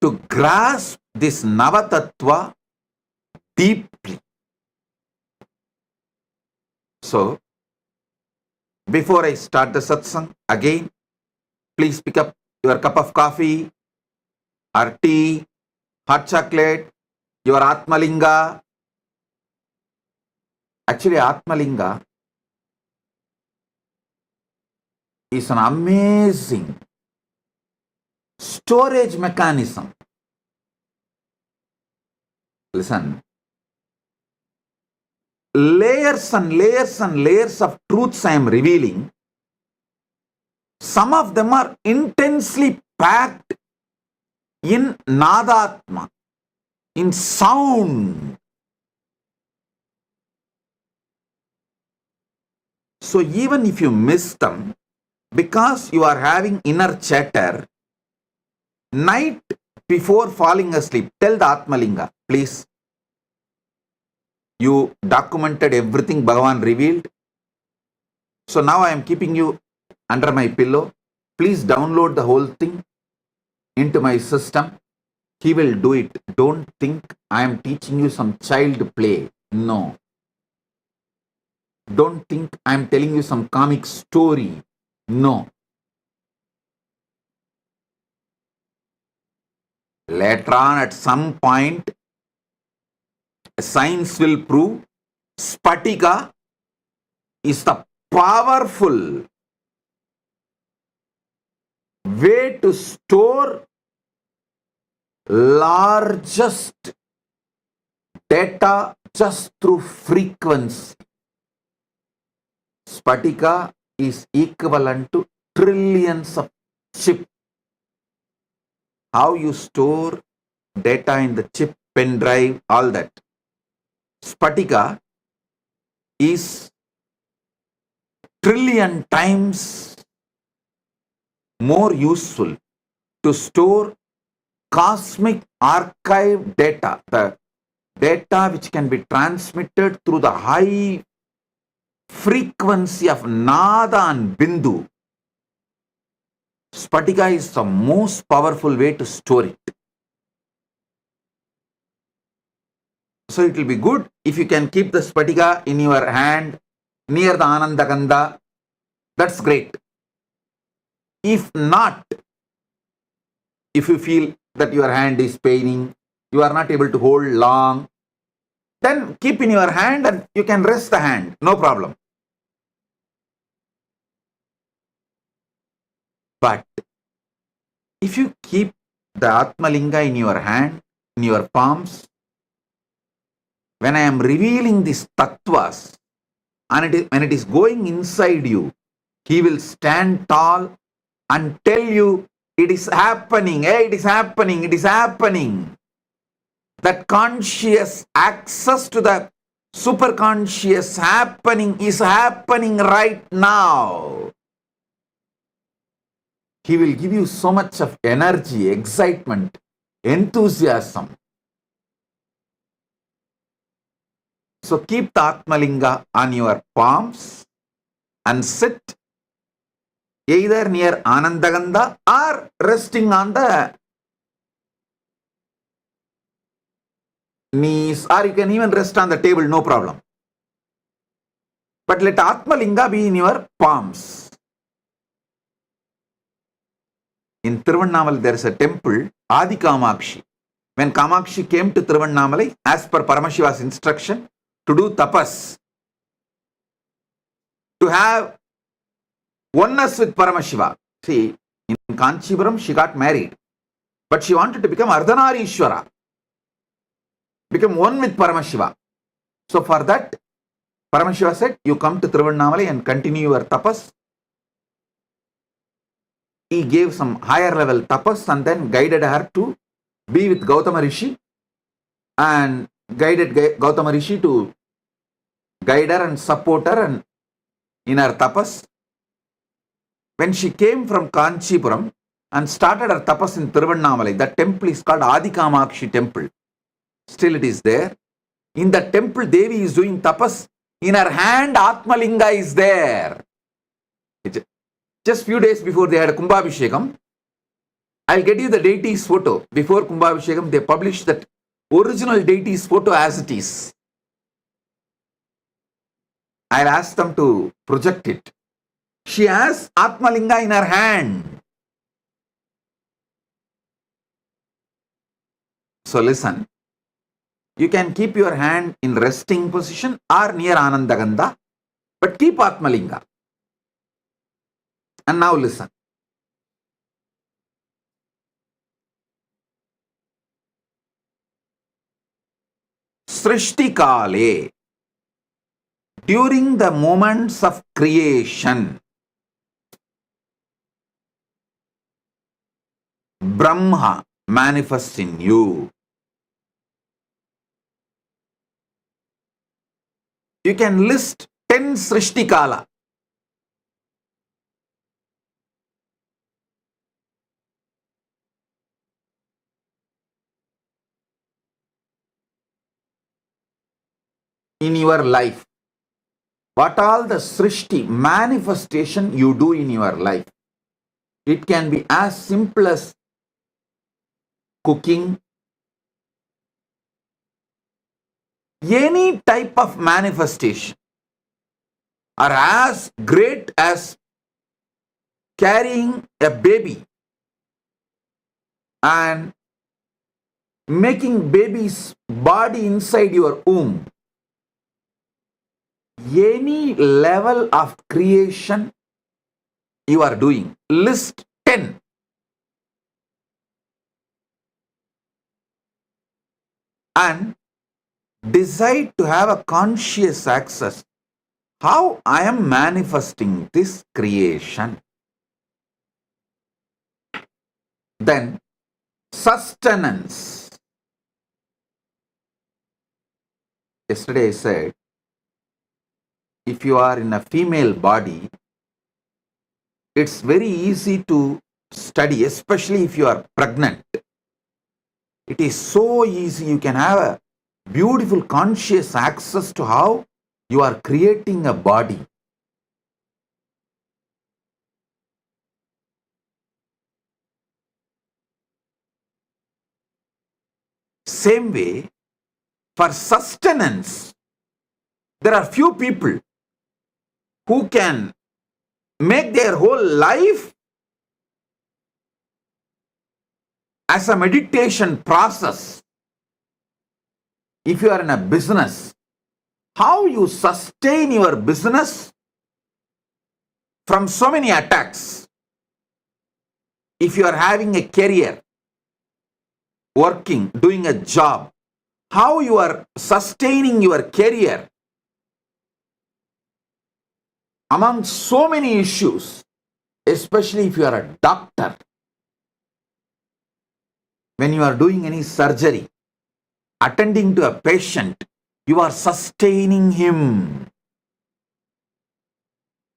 To grasp this Navatattva deeply. So, before I start the satsang, again, please pick up your cup of coffee or tea, hot chocolate, your Atmalinga. Actually, Atmalinga is an amazing storage mechanism. Listen, layers and layers and layers of truths I am revealing. Some of them are intensely packed in Nadatma, in sound. So even if you miss them, because you are having inner chatter, night before falling asleep, tell the Atmalinga, please. You documented everything Bhagavan revealed. So now I am keeping you under my pillow. Please download the whole thing into my system. He will do it. Don't think I am teaching you some child play. No. Don't think I am telling you some comic story. No. Later on, at some point, science will prove Spatika is the powerful way to store largest data just through frequency. Spatika is equivalent to trillions of chip. How you store data in the chip, pen drive, all that. Spatika is trillion times more useful to store cosmic archive data, the data which can be transmitted through the high frequency of Nada and Bindu. Spatika is the most powerful way to store it. So it will be good if you can keep the Spatika in your hand near the Anandagandha. That's great. If not, if you feel that your hand is paining, you are not able to hold long, then keep in your hand and you can rest the hand, no problem. But if you keep the Atmalinga in your hand, in your palms, when I am revealing these tattvas, and when it is going inside you, he will stand tall and tell you, it is happening, it is happening, it is happening. That conscious access to the superconscious happening is happening right now. He will give you so much of energy, excitement, enthusiasm. So keep the Atmalinga on your palms and sit either near Anandagandha or resting on the knees, or you can even rest on the table, no problem. But let Atmalinga be in your palms. In Tiruvannamalai there is a temple, Adi Kamakshi. When Kamakshi came to Tiruvannamalai, as per Paramashiva's instruction, to do tapas, to have oneness with Paramashiva. See, in Kanchipuram she got married, but she wanted to become Ardhanarishwara, become one with Paramashiva. So for that, Paramashiva said, you come to Tiruvannamalai and continue your tapas. He gave some higher level tapas and then guided her to be with Gautama Rishi, and guided Gautama Rishi to guide her and support her and in her tapas. When she came from Kanchipuram and started her tapas in Tiruvannamalai, that temple is called Adi Kamakshi temple. Still it is there. In the temple, Devi is doing tapas. In her hand, Atmalinga is there. Just few days before they had Kumbhabhishekam, I'll get you the deity's photo. Before Kumbhabhishekam, they published that original deity's photo as it is. I'll ask them to project it. She has Atmalinga in her hand. So listen, you can keep your hand in resting position or near Anandagandha, but keep Atmalinga. And now listen. Srishti Kale, during the moments of creation, Brahma manifests in you. You can list 10 Srishti Kala. In your life. What all the Srishti manifestation you do in your life. It can be as simple as cooking, any type of manifestation, or as great as carrying a baby and making baby's body inside your womb. Any level of creation you are doing, list 10. And decide to have a conscious access how I am manifesting this creation. Then sustenance. Yesterday I said, if you are in a female body, it's very easy to study, especially if you are pregnant. It is so easy. You can have a beautiful conscious access to how you are creating a body. Same way, for sustenance, there are few people who can make their whole life as a meditation process. If you are in a business, how you sustain your business from so many attacks. If you are having a career, working, doing a job, how you are sustaining your career among so many issues, especially if you are a doctor. When you are doing any surgery, attending to a patient, you are sustaining him.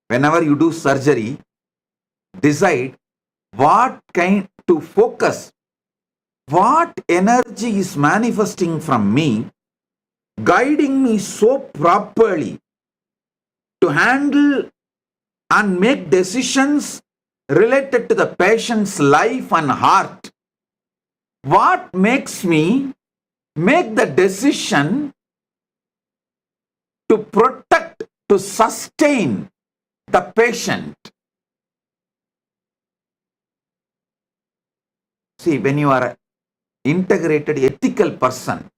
Whenever you do surgery, decide what kind to focus, what energy is manifesting from me, guiding me so properly to handle and make decisions related to the patient's life and heart. What makes me make the decision to protect, to sustain the patient? See, when you are an integrated ethical person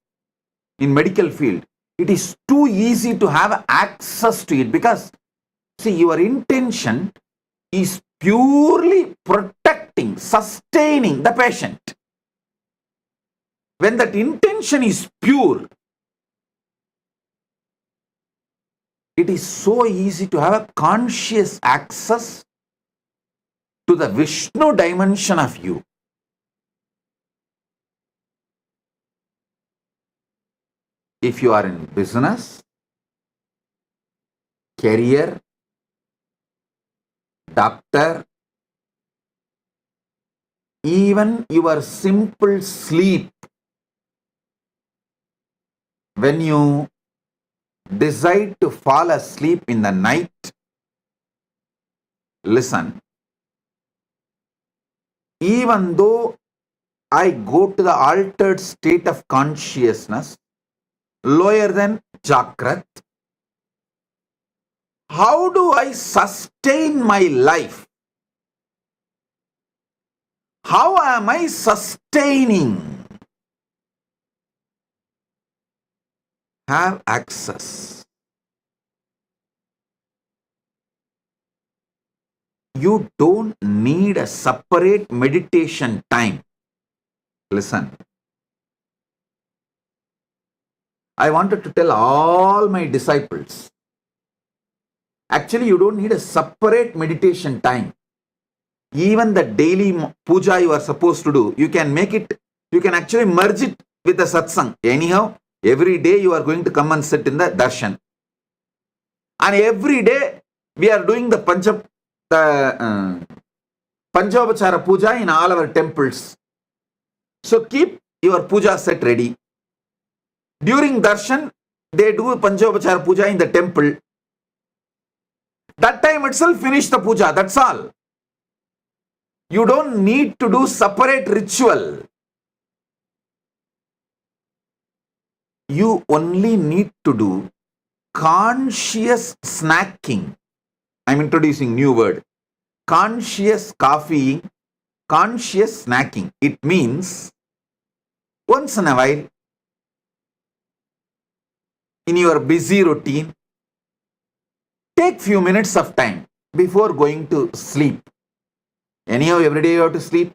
in medical field, it is too easy to have access to it because, see, your intention is purely protecting, sustaining the patient. When that intention is pure, it is so easy to have a conscious access to the Vishnu dimension of you. If you are in business, career, doctor, even your simple sleep, when you decide to fall asleep in the night, listen, even though I go to the altered state of consciousness, lower than Jakrat, how do I sustain my life? How am I sustaining? Have access. You don't need a separate meditation time. Listen. I wanted to tell all my disciples, actually you don't need a separate meditation time. Even the daily puja you are supposed to do, you can make it, you can actually merge it with the satsang. Anyhow, every day you are going to come and sit in the darshan. And every day we are doing the Panchavachara puja in all our temples. So keep your puja set ready. During darshan, they do Panchavachara puja in the temple. That time itself finish the puja, that's all. You don't need to do separate ritual. You only need to do conscious snacking. I'm introducing new word. Conscious coffeeing, conscious snacking. It means once in a while, in your busy routine, take few minutes of time before going to sleep. Anyhow, every day you have to sleep.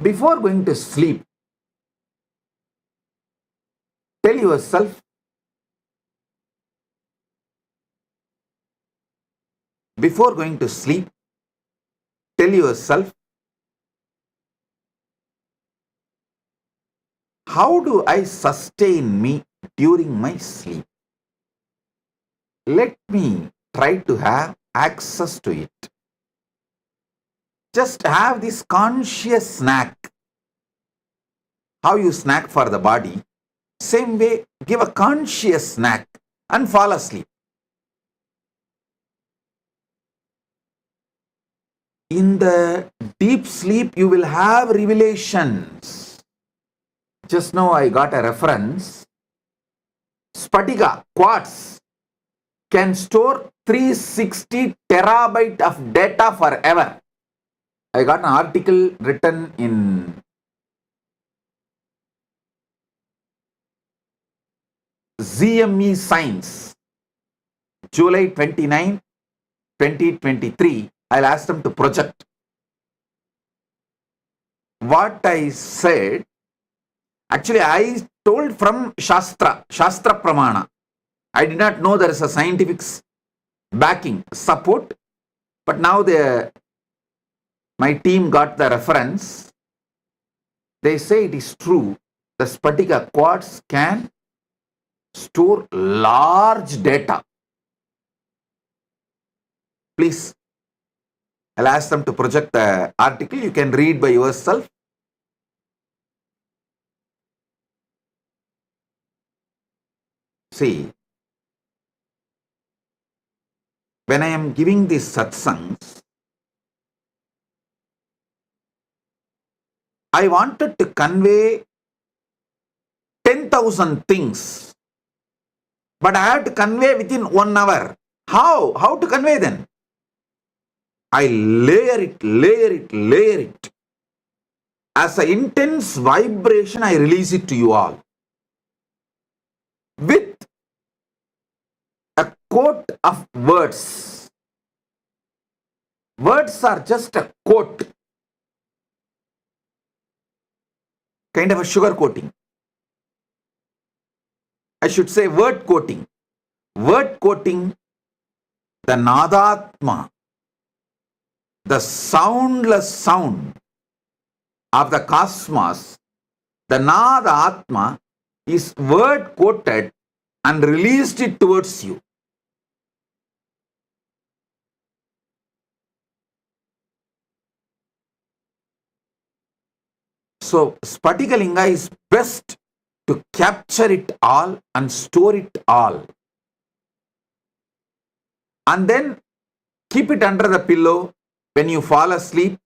Before going to sleep, tell yourself, before going to sleep, tell yourself, how do I sustain me during my sleep? Let me try to have access to it. Just have this conscious snack. How you snack for the body, same way, give a conscious snack and fall asleep. In the deep sleep, you will have revelations. Just now I got a reference. Spatiga, quartz, can store 360 terabyte of data forever. I got an article written in ZME Science, July 29, 2023. I'll ask them to project. What I said, actually I told from Shastra Pramana. I did not know there is a scientific backing, support, but now my team got the reference. They say it is true. The Spatika quartz can store large data. Please, I'll ask them to project the article. You can read by yourself. See, when I am giving these satsangs, I wanted to convey 10,000 things, but I have to convey within 1 hour. How? How to convey then? I layer it. As an intense vibration, I release it to you all. With a quote of words. Words are just a quote. Kind of a sugar coating. I should say word coating. Word coating, the Nadatma, the soundless sound of the cosmos, the Nadatma is word quoted and released it towards you. So, Spatikalinga is best to capture it all and store it all. And then keep it under the pillow when you fall asleep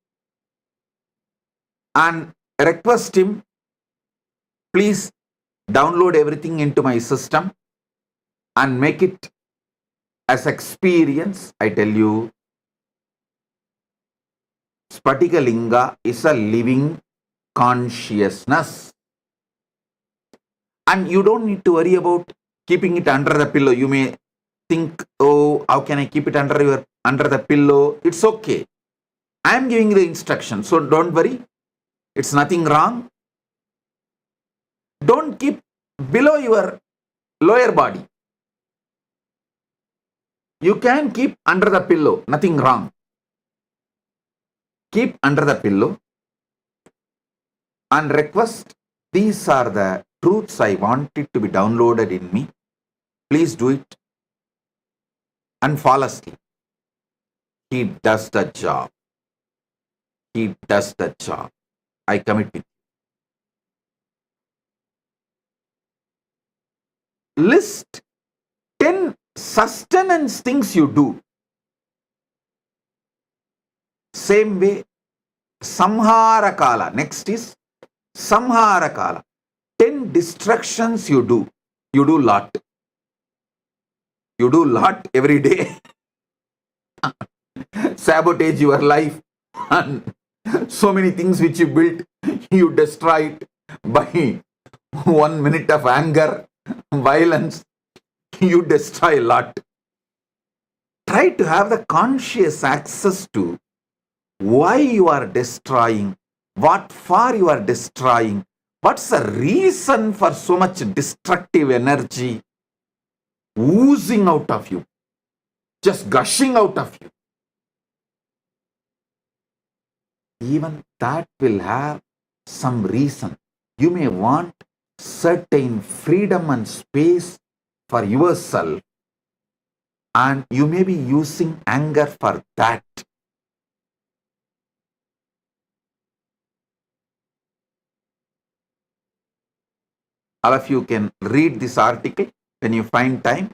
and request him, please download everything into my system and make it as experience. I tell you, Spatikalinga is a living consciousness. And you don't need to worry about keeping it under the pillow. You may think, oh, how can I keep it under the pillow? It's okay. I am giving the instruction, so don't worry. It's nothing wrong. Don't keep below your lower body. You can keep under the pillow, nothing wrong. Keep under the pillow and request, these are the truths I want it to be downloaded in me. Please do it and fall asleep. He does the job. He does the job. I commit with you. List 10 sustenance things you do. Same way, Samhara Kala. Next is Samhara Kala. 10 distractions you do. You do lot. You do lot every day. Sabotage your life and so many things which you built, you destroy it by 1 minute of anger, violence. You destroy a lot. Try to have the conscious access to why you are destroying, what for you are destroying, what's the reason for so much destructive energy oozing out of you, just gushing out of you. even that will have some reason. You may want certain freedom and space for yourself, and you may be using anger for that. All of you can read this article when you find time.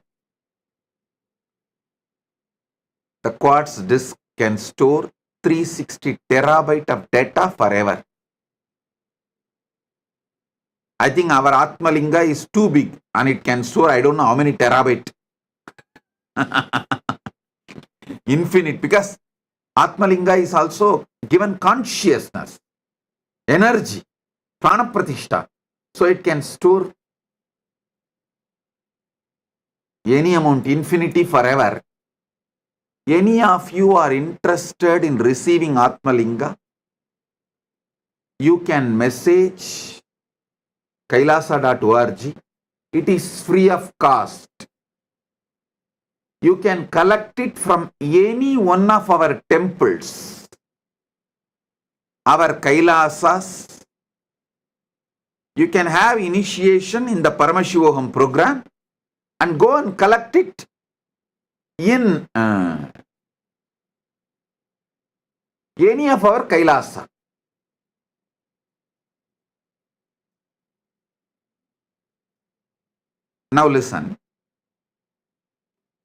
The quartz disk can store 360 terabyte of data forever. I think our Atmalinga is too big and it can store I don't know how many terabyte. Infinite, because Atmalinga is also given consciousness, energy, prana-pratishta. So it can store any amount, infinity, forever. Any of you are interested in receiving Atmalinga, you can message kailasa.org. It is free of cost. You can collect it from any one of our temples, our Kailasas. You can have initiation in the Paramashiva program and go and collect it in any of our Kailasa. Now listen.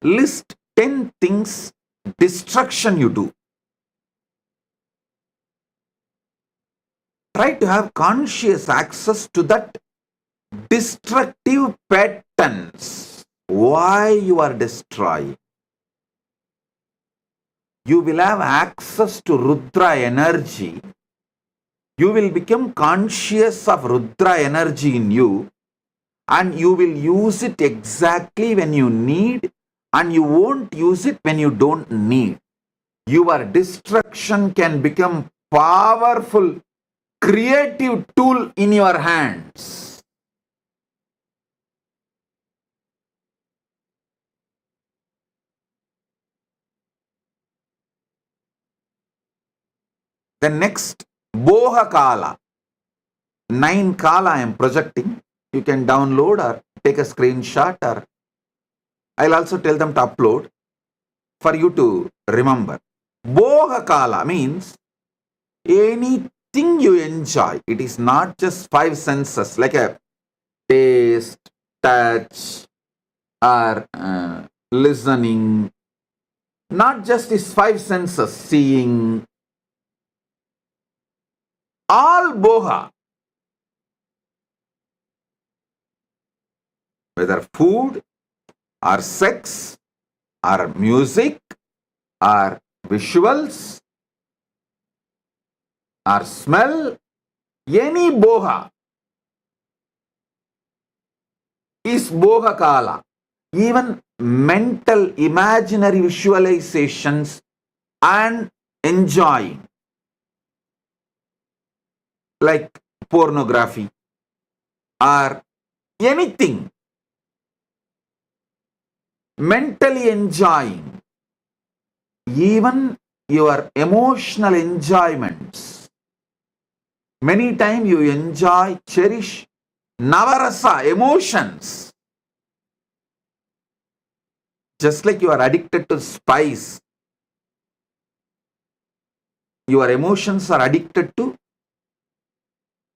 List 10 things destruction you do. Try to have conscious access to that destructive patterns. Why you are destroying? You will have access to Rudra energy. You will become conscious of Rudra energy in you, and you will use it exactly when you need, and you won't use it when you don't need. Your destruction can become powerful, creative tool in your hands. The next, Boha Kala. 9 Kala I am projecting. You can download or take a screenshot, or I'll also tell them to upload for you to remember. Boha Kala means anything you enjoy. It is not just 5 senses like a taste, touch, or listening. Not just these 5 senses, seeing. All boha. Whether food, or sex, or music, or visuals, or smell, any boha is boha kala. Even mental imaginary visualizations and enjoying, like pornography or anything, mentally enjoying, even your emotional enjoyments. Many times you enjoy, cherish navarasa, emotions. Just like you are addicted to spice, your emotions are addicted to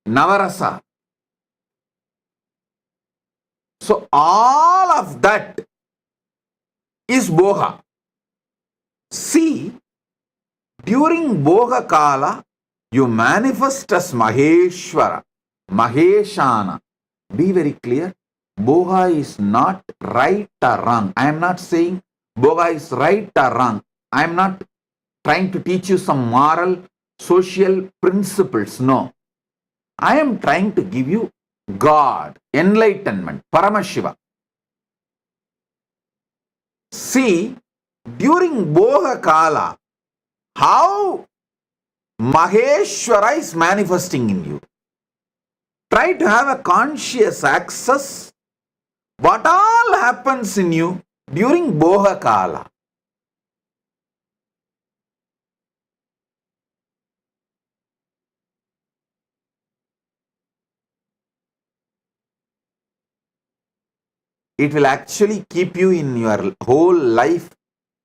navarasa. So all of that is boha. See, during boha kala, you manifest as Maheshwara, Maheshana. Be very clear. Boha is not right or wrong. I am not saying boha is right or wrong. I am not trying to teach you some moral, social principles. No. I am trying to give you God, enlightenment, Paramashiva. See, during boha kala, how Maheshwara is manifesting in you. Try to have a conscious access what all happens in you during boha kala. it will actually keep you in your whole life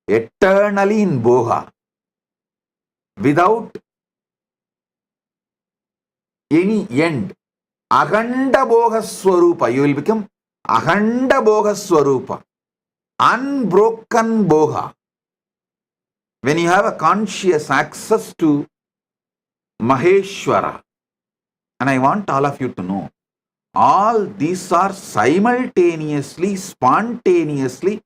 eternally in boha without any end. Akhanda boga swarupa. You will become akhanda boga swarupa. Unbroken boga. When you have a conscious access to Maheshwara, and I want all of you to know, all these are simultaneously, spontaneously,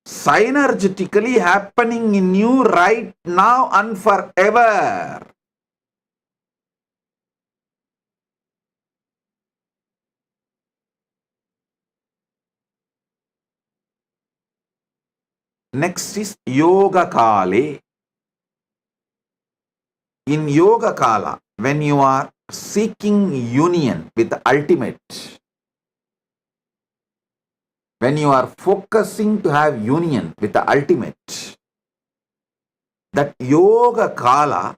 synergetically happening in you right now and forever. Next is Yoga Kale. In Yoga Kala, when you are seeking union with the ultimate, when you are focusing to have union with the ultimate, that Yoga Kala,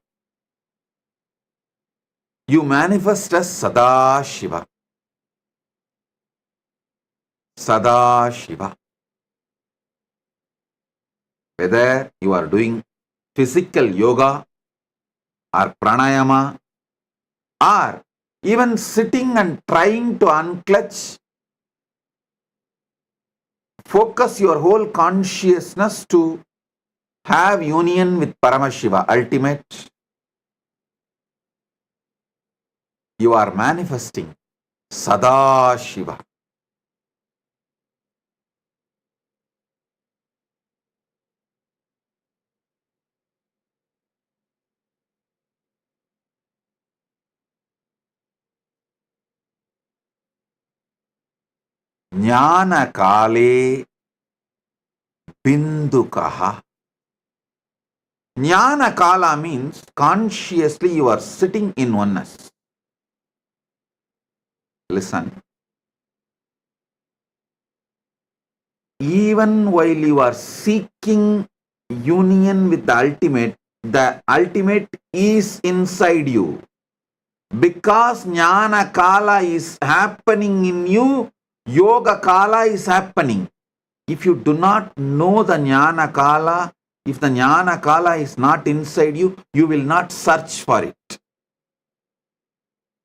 you manifest as Sadashiva. Sadashiva. Whether you are doing physical yoga or pranayama or even sitting and trying to unclutch, focus your whole consciousness to have union with Paramashiva, ultimate. You are manifesting Sadashiva. Jnana Kale Bindukaha. Jnana Kala means consciously you are sitting in oneness. Listen. Even while you are seeking union with the ultimate is inside you. Because Jnana Kala is happening in you, Yoga Kala is happening. If you do not know the Jnana Kala, if the Jnana Kala is not inside you, you will not search for it.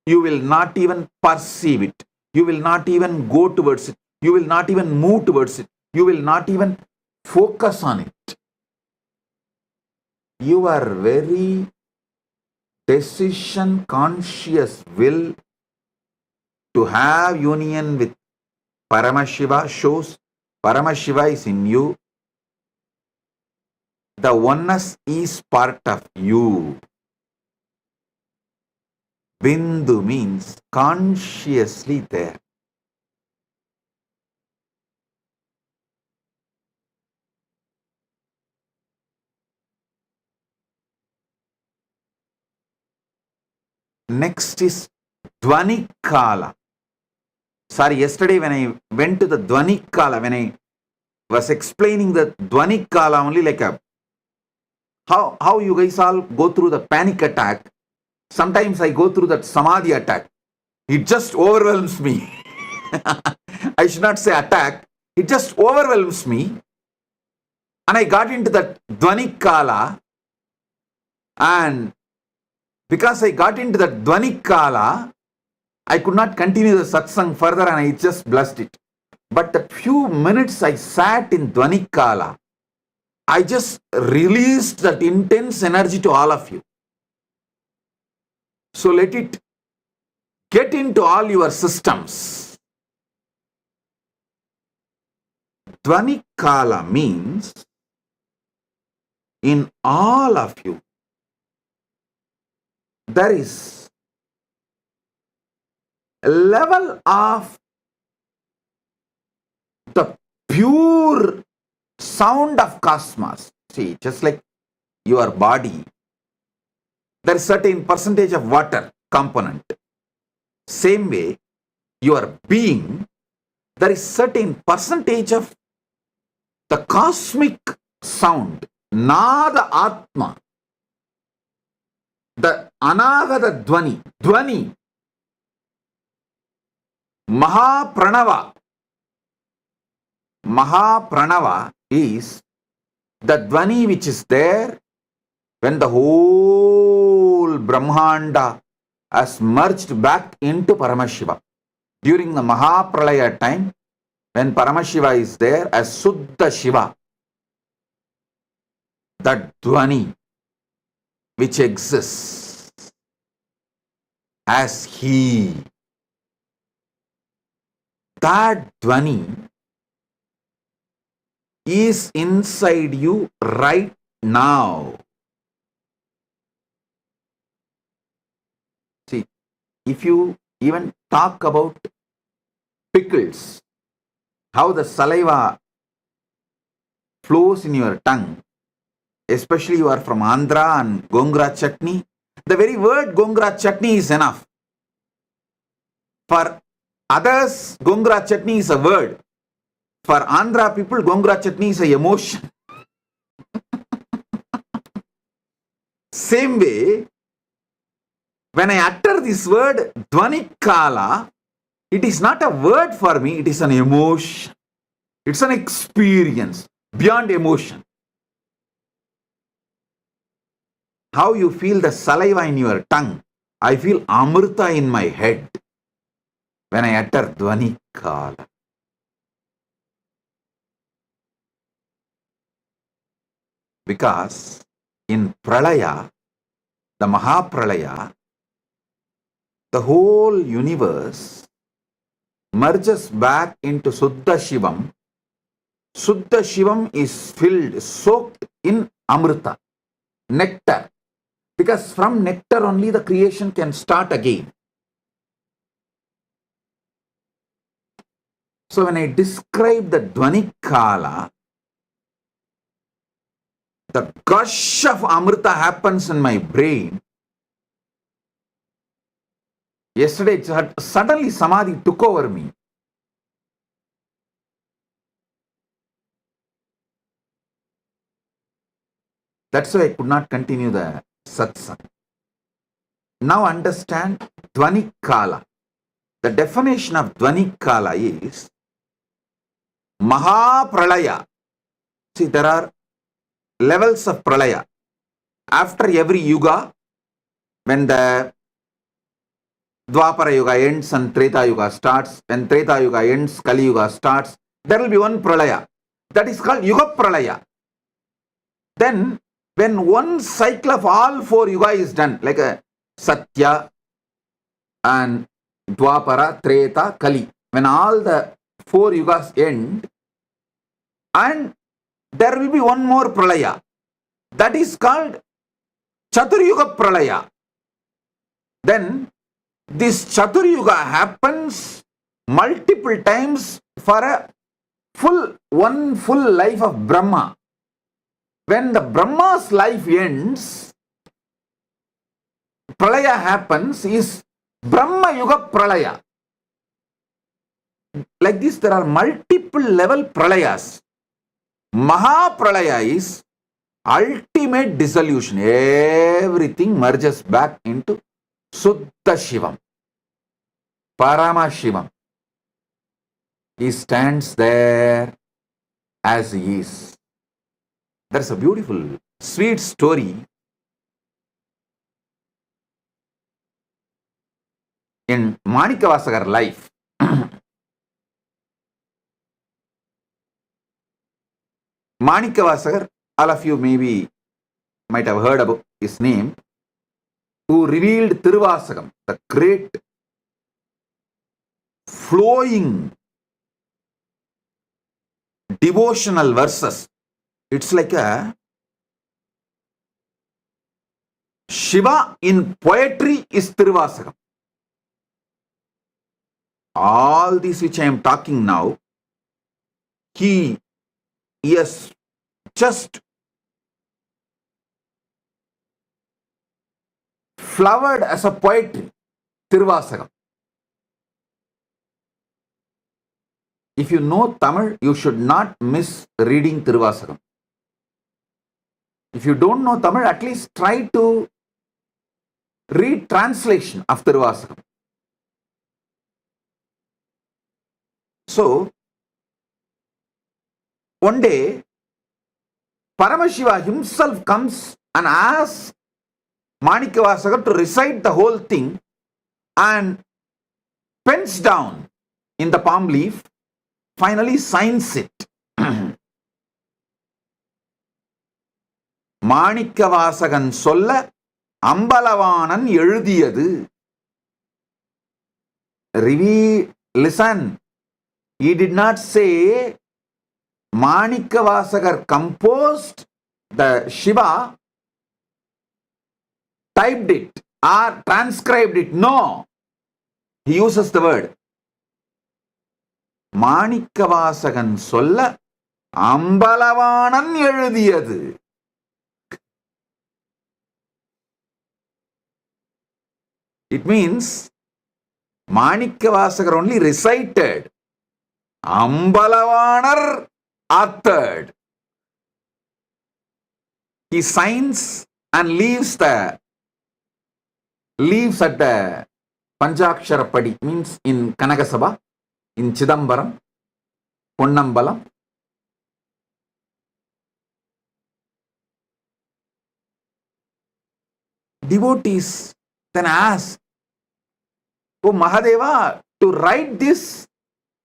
You will not even perceive it. You will not even go towards it. You will not even move towards it. You will not even focus on it. Your very decision conscious will to have union with Paramashiva shows Paramashiva is in you. The oneness is part of you. Bindu means consciously there. Next is Dvani Kala. Sorry, yesterday when I went to the Dvani Kala, when I was explaining the Dvani Kala only like how you guys all go through the panic attack. Sometimes I go through that Samadhi attack. It just overwhelms me. I should not say attack. It just overwhelms me. And I got into that Dvani Kala. And because I got into that Dvani Kala, I could not continue the satsang further and I just blessed it. But the few minutes I sat in Dvani Kala, I just released that intense energy to all of you. So let it get into all your systems. Dvani Kala means in all of you, there is a level of the pure sound of cosmos. See, just like your body, there is certain percentage of water component. Same way, your being, there is certain percentage of the cosmic sound, Nada Atma, the Anagata Dvani, Dvani, Maha Pranava, Mahapranava is the Dvani which is there when the whole Brahmanda has merged back into Paramashiva. During the Mahapralaya time, when Paramashiva is there as Suddha Shiva, that Dvani which exists as He, that Dvani is inside you right now. See, if you even talk about pickles, how the saliva flows in your tongue, especially you are from Andhra and Gongra chutney, the very word Gongra chutney is enough. For others, Gongra chutney is a word. For Andhra people, Gongra chutney is an emotion. Same way, when I utter this word Dvanikala, it is not a word for me, it is an emotion. It's an experience beyond emotion. How you feel the saliva in your tongue, I feel Amrita in my head when I utter Dvanikala. Because in Pralaya, the Mahapralaya, the whole universe merges back into Suddha Shivam. Suddha Shivam is filled, soaked in Amrita, nectar. Because from nectar only the creation can start again. So when I describe the Dvanikala, the gush of Amrita happens in my brain. Yesterday, suddenly Samadhi took over me. That's why I could not continue the satsang. Now understand Dvanikala. The definition of Dvanikala is Mahapralaya. See, there are levels of Pralaya. After every yuga, when the Dwapara Yuga ends and Treta Yuga starts, when Treta Yuga ends, Kali Yuga starts, there will be one Pralaya. That is called Yuga Pralaya. Then, when one cycle of all four Yuga is done, like a Satya and Dwapara, Treta, Kali, when all the four Yugas end, and there will be one more Pralaya. That is called Chaturyuga Pralaya. Then, this Chaturyuga happens multiple times for one full life of Brahma. When the Brahma's life ends, Pralaya happens, is Brahma Yuga Pralaya. Like this, there are multiple level Pralayas. Mahapralaya is ultimate dissolution. Everything merges back into Suddha Shivam, Paramashivam. He stands there as he is. There's a beautiful, sweet story in Manikavasagar life. Manikavasagar, all of you maybe might have heard about his name, who revealed Tiruvasagam, the great flowing devotional verses. It's like a Shiva in poetry is Tiruvasagam. All these which I am talking now, he has just flowered as a poetry, Tiruvasagam. If you know Tamil, you should not miss reading Tiruvasagam. If you don't know Tamil, at least try to read translation of Tiruvasagam. So, one day, Paramashiva himself comes and asks Manikavasaga to recite the whole thing and pens down in the palm leaf, finally signs it. Manikavasagan solla Ambalavanan எழுதியது. Listen, he did not say Manikavasagar composed the Shiva, typed it or transcribed it. No, he uses the word Manikavasagan solla Ambalavanan எழுதியது. It means Manikavasagar only recited. Ambalavanar authored. He signs and leaves at the Panchakshara Padi, means in Kanagasabha, in Chidambaram, Ponnambalam. Devotees then ask, "Oh Mahadeva, to write this,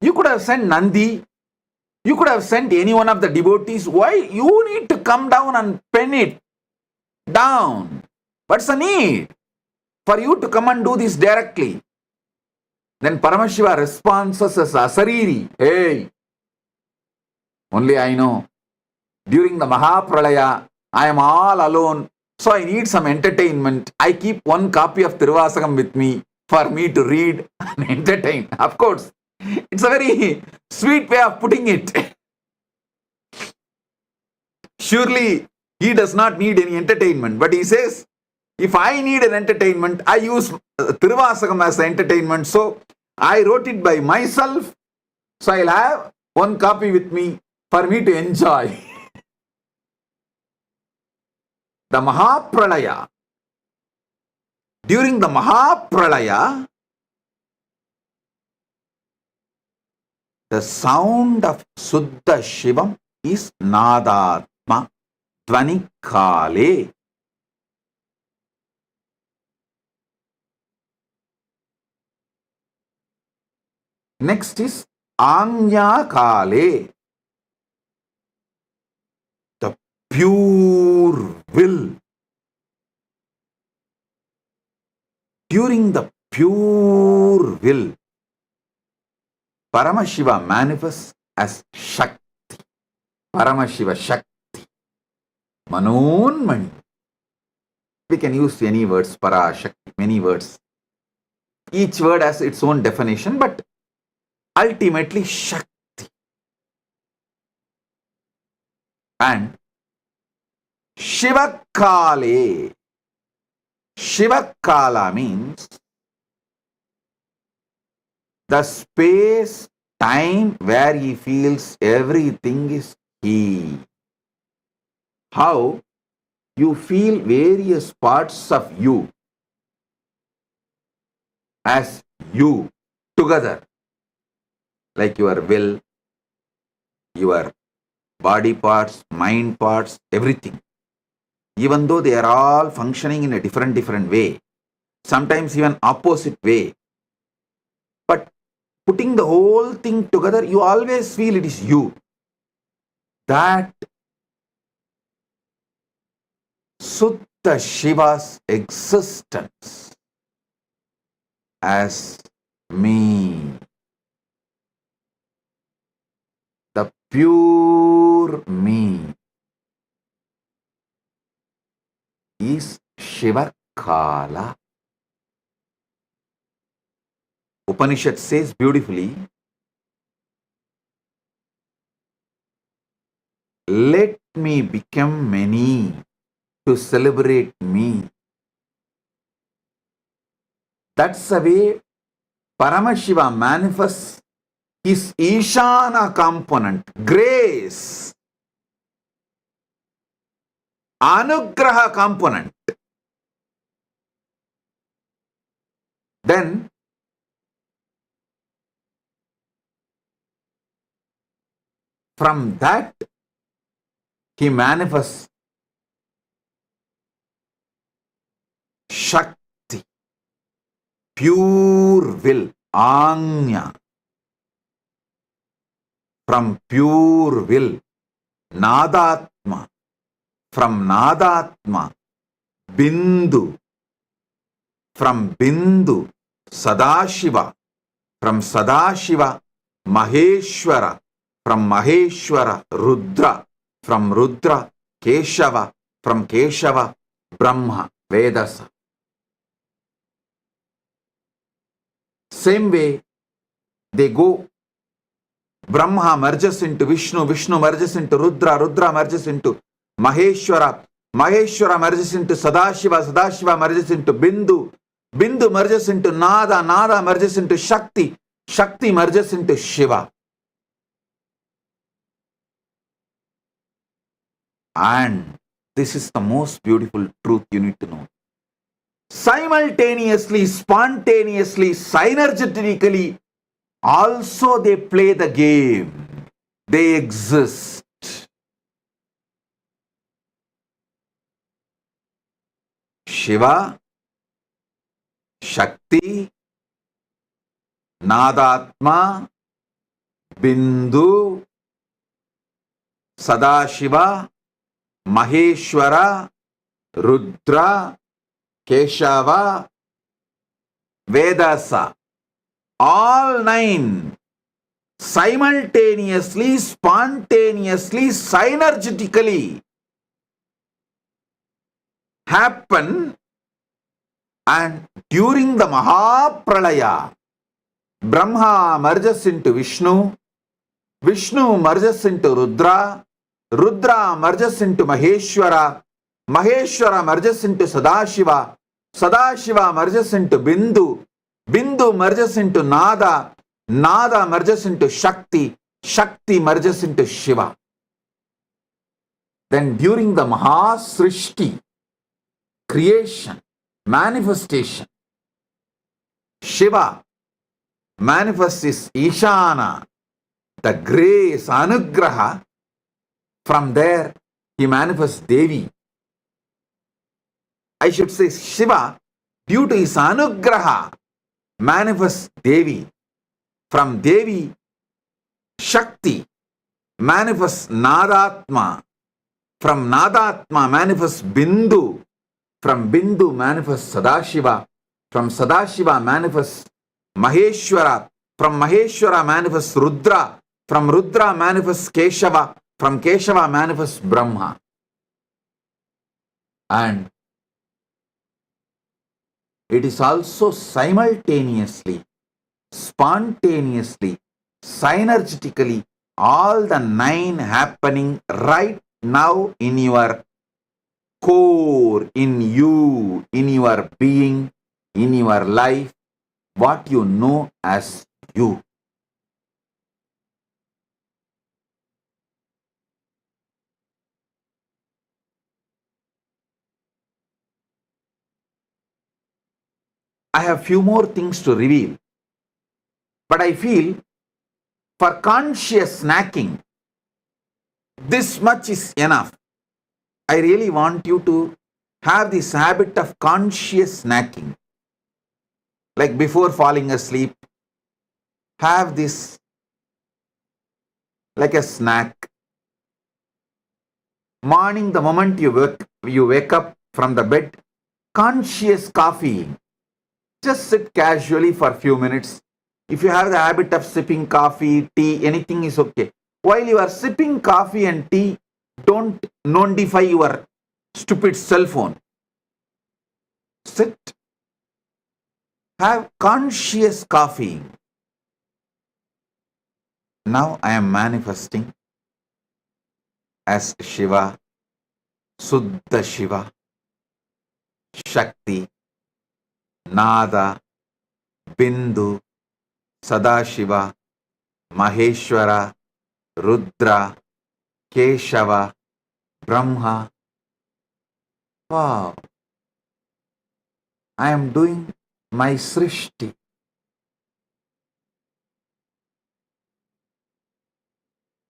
you could have sent Nandi, you could have sent any one of the devotees. Why you need to come down and pen it down? What's the need for you to come and do this directly?" Then Paramashiva responds as Asariri, "Hey, only I know. During the Mahapralaya, I am all alone, so I need some entertainment. I keep one copy of Tiruvasakam with me for me to read and entertain." Of course, it's a very sweet way of putting it. Surely, he does not need any entertainment, but he says, if I need an entertainment, I use Tiruvasakam as the entertainment, so I wrote it by myself, so I'll have one copy with me for me to enjoy. The Mahapralaya. During the Mahapralaya, the sound of Suddha Shivam is Nadatma Dvanikale. Next is Anya Kale, the pure will. During the pure will, Paramashiva manifests as Shakti. Paramashiva Shakti. Manonmani. We can use any words, Para, Shakti, many words. Each word has its own definition, but ultimately Shakti. And Shivakale. Shivakala means the space, time where he feels everything is he. How you feel various parts of you as you together, like your will, your body parts, mind parts, everything. Even though they are all functioning in a different way, sometimes even opposite way. But putting the whole thing together, you always feel it is you. That Sutta Shiva's existence as me. The pure me is Shivakala. Upanishad says beautifully, let me become many to celebrate me. That's the way Paramashiva manifests his Ishana component, grace, Anugraha component. Then From that, he manifests Shakti, pure will, Anya. From pure will, Nadatma. From Nadatma, Bindu. From Bindu, Sadashiva. From Sadashiva, Maheshwara. From Maheshwara, Rudra. From Rudra, Keshava. From Keshava, Brahma, Vedasa. Same way, they go. Brahma merges into Vishnu, Vishnu merges into Rudra, Rudra merges into Maheshwara, Maheshwara merges into Sadashiva, Sadashiva merges into Bindu, Bindu merges into Nada, Nada merges into Shakti, Shakti merges into Shiva. And this is the most beautiful truth you need to know. Simultaneously, spontaneously, synergetically, also they play the game. They exist. Shiva, Shakti, Nadatma, Bindu, Sadashiva, Maheshwara, Rudra, Keshava, Vedasa. All 9 simultaneously, spontaneously, synergetically happen, and during the Mahapralaya, Brahma merges into Vishnu, Vishnu merges into Rudra, Rudra merges into Maheshwara, Maheshwara merges into Sadashiva, Sadashiva merges into Bindu, Bindu merges into Nada, Nada merges into Shakti, Shakti merges into Shiva. Then during the Mahasrishti, creation, manifestation, Shiva manifests his Ishana, the grace, Anugraha. From there, he manifests Devi. I should say Shiva, due to his Anugraha, manifests Devi. From Devi, Shakti manifests Nadatma. From Nadatma manifests Bindu. From Bindu manifests Sadashiva. From Sadashiva manifests Maheshwara. From Maheshwara manifests Rudra. From Rudra manifests Keshava. From Keshava manifests Brahma. And it is also simultaneously, spontaneously, synergetically, all the 9 happening right now in your core, in you, in your being, in your life, what you know as you. I have few more things to reveal, but I feel for conscious snacking, this much is enough. I really want you to have this habit of conscious snacking. Like before falling asleep, have this like a snack. Morning, the moment you wake up from the bed, conscious coffee. Just sit casually for a few minutes. If you have the habit of sipping coffee, tea, anything is okay. While you are sipping coffee and tea, don't notify your stupid cell phone. Sit. Have conscious coffee. Now I am manifesting as Shiva, Suddha Shiva, Shakti, Nada, Bindu, Sadashiva, Maheshwara, Rudra, Keshava, Brahma. Wow. I am doing my Srishti.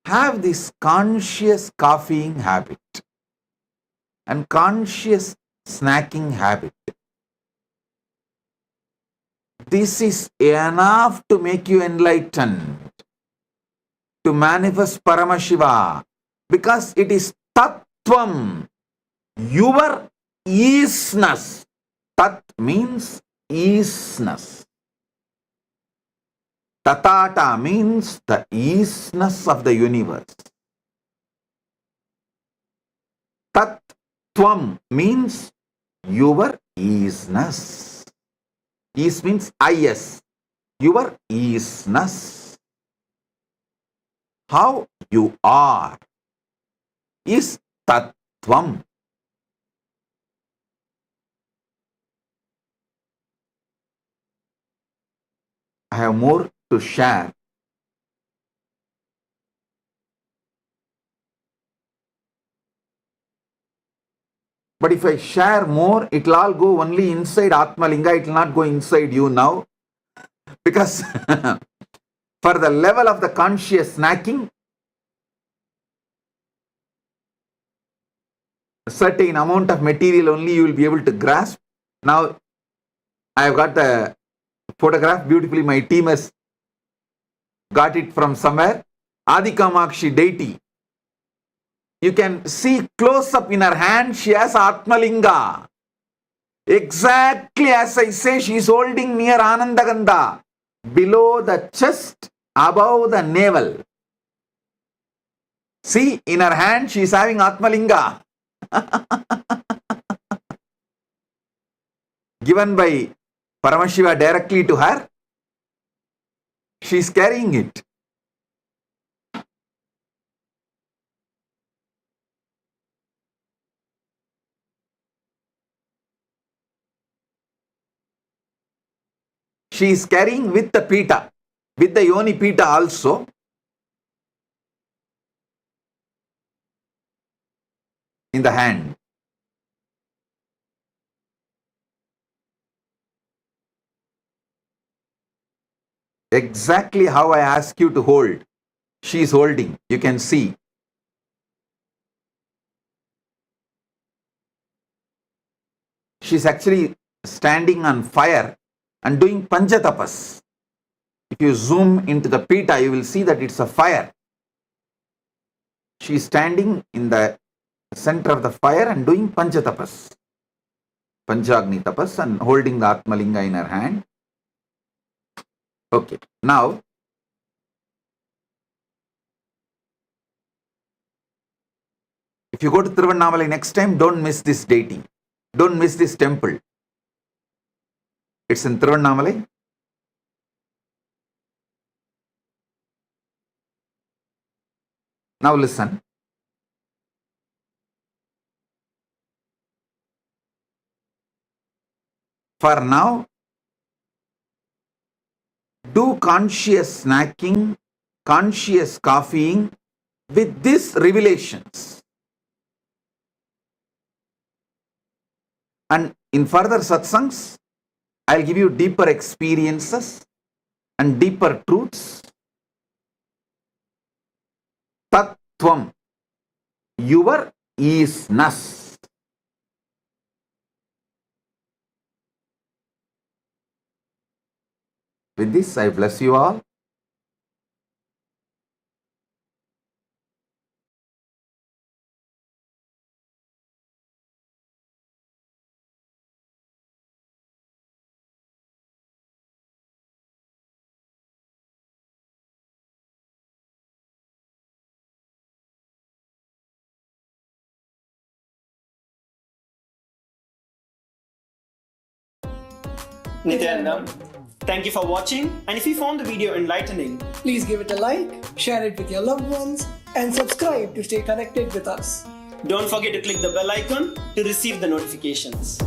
have this conscious copying habit and conscious snacking habit. This is enough to make you enlightened, to manifest Paramashiva, because it is Tattvam, your isness. Tat means isness. Tatata means the isness of the universe. Tattvam means your isness. Is means is. Your isness. How you are is Tattvam. I have more to share. But if I share more, it will all go only inside Atmalinga. It will not go inside you now. Because for the level of the conscious snacking, a certain amount of material only you will be able to grasp. Now, I have got the photograph beautifully. My team has got it from somewhere. Adi Kamakshi deity. You can see close up in her hand, she has Atmalinga. Exactly as I say, she is holding near Anandagandha, below the chest, above the navel. See, in her hand, she is having Atmalinga. Given by Paramashiva directly to her, she is carrying it. She is carrying with the pita, with the yoni pita also. In the hand. Exactly how I ask you to hold. She is holding. You can see. She is actually standing on fire and doing panchatapas. If you zoom into the pita, you will see that it's a fire. She is standing in the center of the fire and doing panchatapas. Panchagni tapas, and holding the Atmalinga in her hand. Okay. Now, if you go to Tiruvannamalai next time, don't miss this deity. Don't miss this temple. It's in Tiruvannamalai. Now listen. For now, do conscious snacking, conscious copying with these revelations. And in further satsangs, I'll give you deeper experiences and deeper truths. Tattvam, your isness. With this, I bless you all. Nityananda, thank you for watching, and if you found the video enlightening, please give it a like, share it with your loved ones, and subscribe to stay connected with us. Don't forget to click the bell icon to receive the notifications.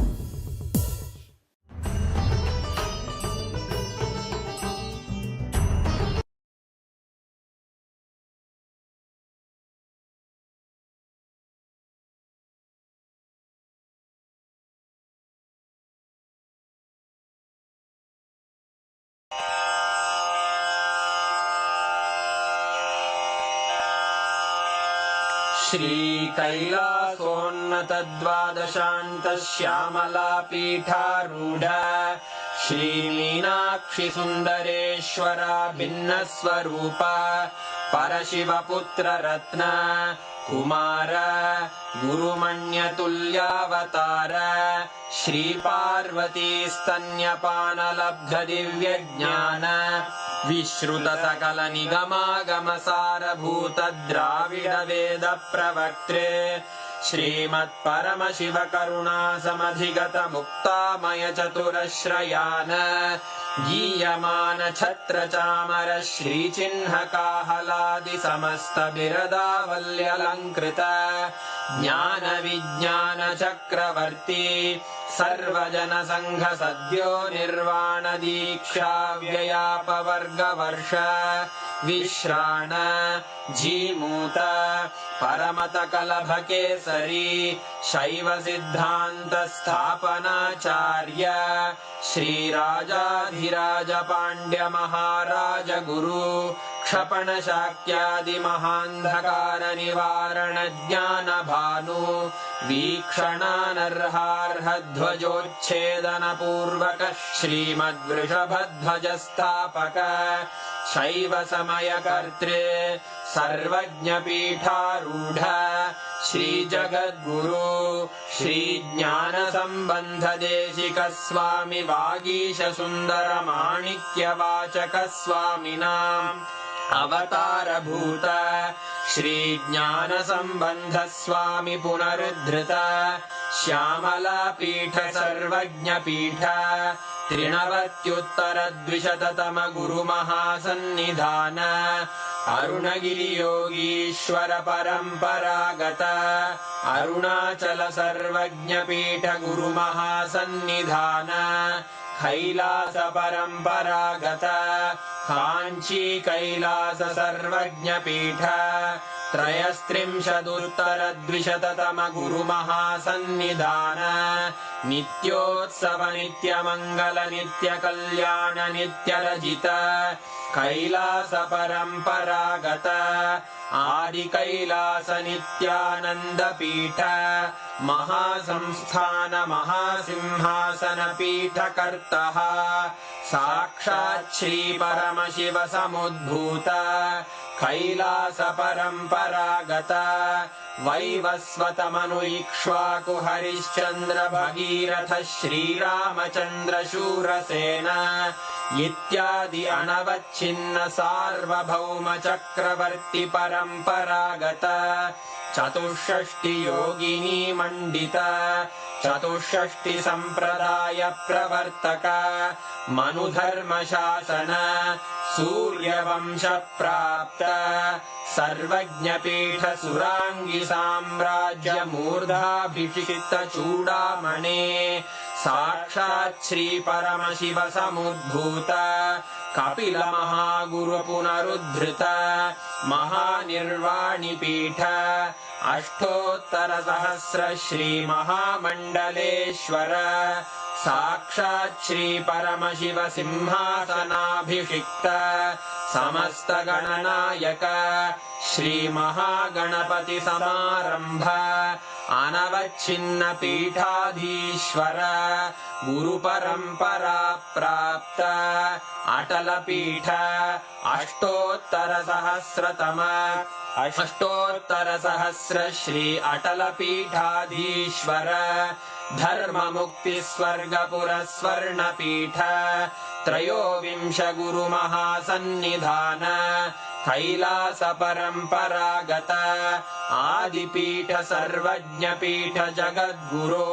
श्रीकैलासोन्नतद्वादशान्तश्यामलापीठारूढ श्रीमीनाक्षिसुन्दरेश्वरा भिन्नस्वरूप परशिवपुत्ररत्न Kumar गुरुमण्यतुल्यावतार श्रीपार्वतीस्तन्यपानलब्धदिव्यज्ञान विश्रुतसकलनिगमागमसारभूतद्राविडवेदप्रवक्त्रे श्रीमत्परमशिवकरुणासमधिगतमुक्तामयचतुरश्रयान् गीयमानछत्रचामर श्रीचिह्नकाहलादिसमस्तबिरदावल्यलङ्कृत ज्ञानविज्ञानचक्रवर्ती सर्वजनसङ्घसद्यो निर्वाणदीक्षाव्ययापवर्गवर्ष विश्राण Jimuta परमतकलभकेसरी शैवसिद्धान्तस्थापनाचार्य श्रीराजाधिराजपाण्ड्यमहाराज गुरु क्षपणशाक्यादिमहान्धकारनिवारणज्ञानभानु वीक्षणानर्हार्हध्वजोच्छेदनपूर्वक श्रीमद्वृषभध्वजस्थापक शैवसमयकर्त्रे सर्वज्ञपीठारूढ श्रीजगद्गुरु श्रीज्ञानसम्बन्धदेशिकस्वामि वागीशसुन्दरमाणिक्यवाचकस्वामिनाम् अवतारभूत श्रीज्ञानसम्बन्धस्वामि पुनरुद्धृत श्यामलापीठ सर्वज्ञपीठ त्रिनवत्युत्तरद्विशततम गुरुमहासन्निधान अरुणगिरियोगीश्वर परम्परागत अरुणाचल सर्वज्ञपीठ गुरुमहासन्निधान कैलास परम्परागत काञ्ची कैलास सर्वज्ञपीठ त्रयस्त्रिंशदुत्तरद्विशततम गुरुमहासन्निधान नित्योत्सव नित्यमङ्गल नित्यकल्याण नित्यरजित कैलास परम्परागत आदिकैलास नित्यानन्दपीठ महासंस्थान महासिंहासन पीठकर्तः साक्षात् श्री परमशिव समुद्भूत कैलास परम्परागत वैवस्वतमनु इक्ष्वाकु हरिश्चन्द्र भगीरथ श्रीरामचन्द्र शूरसेन इत्यादि अनवच्छिन्न सार्वभौम चक्रवर्ति परम्परागत चतुष्षष्टि योगिनी मण्डित चतुष्षष्टि सम्प्रदाय प्रवर्तक मनुधर्मशासन सूर्यवंश प्राप्त सर्वज्ञपीठ सुराङ्गी साम्राज्य मूर्धाभिषिक्त चूडामणे साक्षात् श्री परमशिव समुद्भूत कपिल महागुरु पुनरुद्धृत महानिर्वाणिपीठ अष्टोत्तर सहस्र श्री महामण्डलेश्वर साक्षात् श्री परमशिव सिंहासनाभिषिक्त समस्त गणनायक श्री महागणपति समारंभ अनवच्छिन्न पीठाधीश्वर गुरु परंपरा प्राप्त अटल पीठ अष्टोत्तर सहस्र श्री अटल पीठाधीश्वर धर्म मुक्ति स्वर्गपुर स्वर्ण पीठ त्रयोविंश गुरु महासन्निधान कैलास परम्परागत आदिपीठ सर्वज्ञपीठ जगद्गुरो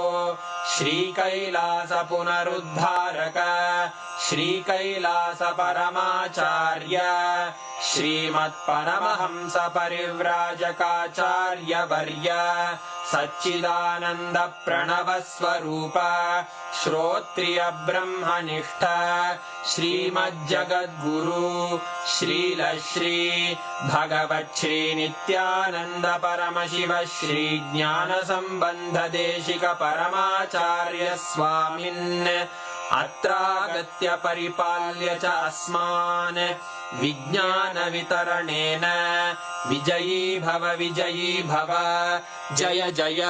श्री कैलास पुनरुद्धारक श्री कैलास परमाचार्य श्रीमत्परमहंस परिव्राजकाचार्य वर्य सच्चिदानंद प्रणव स्वरूप श्रोत्रिय ब्रह्मनिष्ठ श्रीमज्जगद्गुरु श्रील श्री भगवत् श्री नित्यानंद परमशिव श्री ज्ञान संबंध देशिक परमाचार्य स्वामिन् अत्रागत्य परिपाल्य च अस्मान् विज्ञानवितरणेन विजयी भव जय जय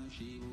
Shiva.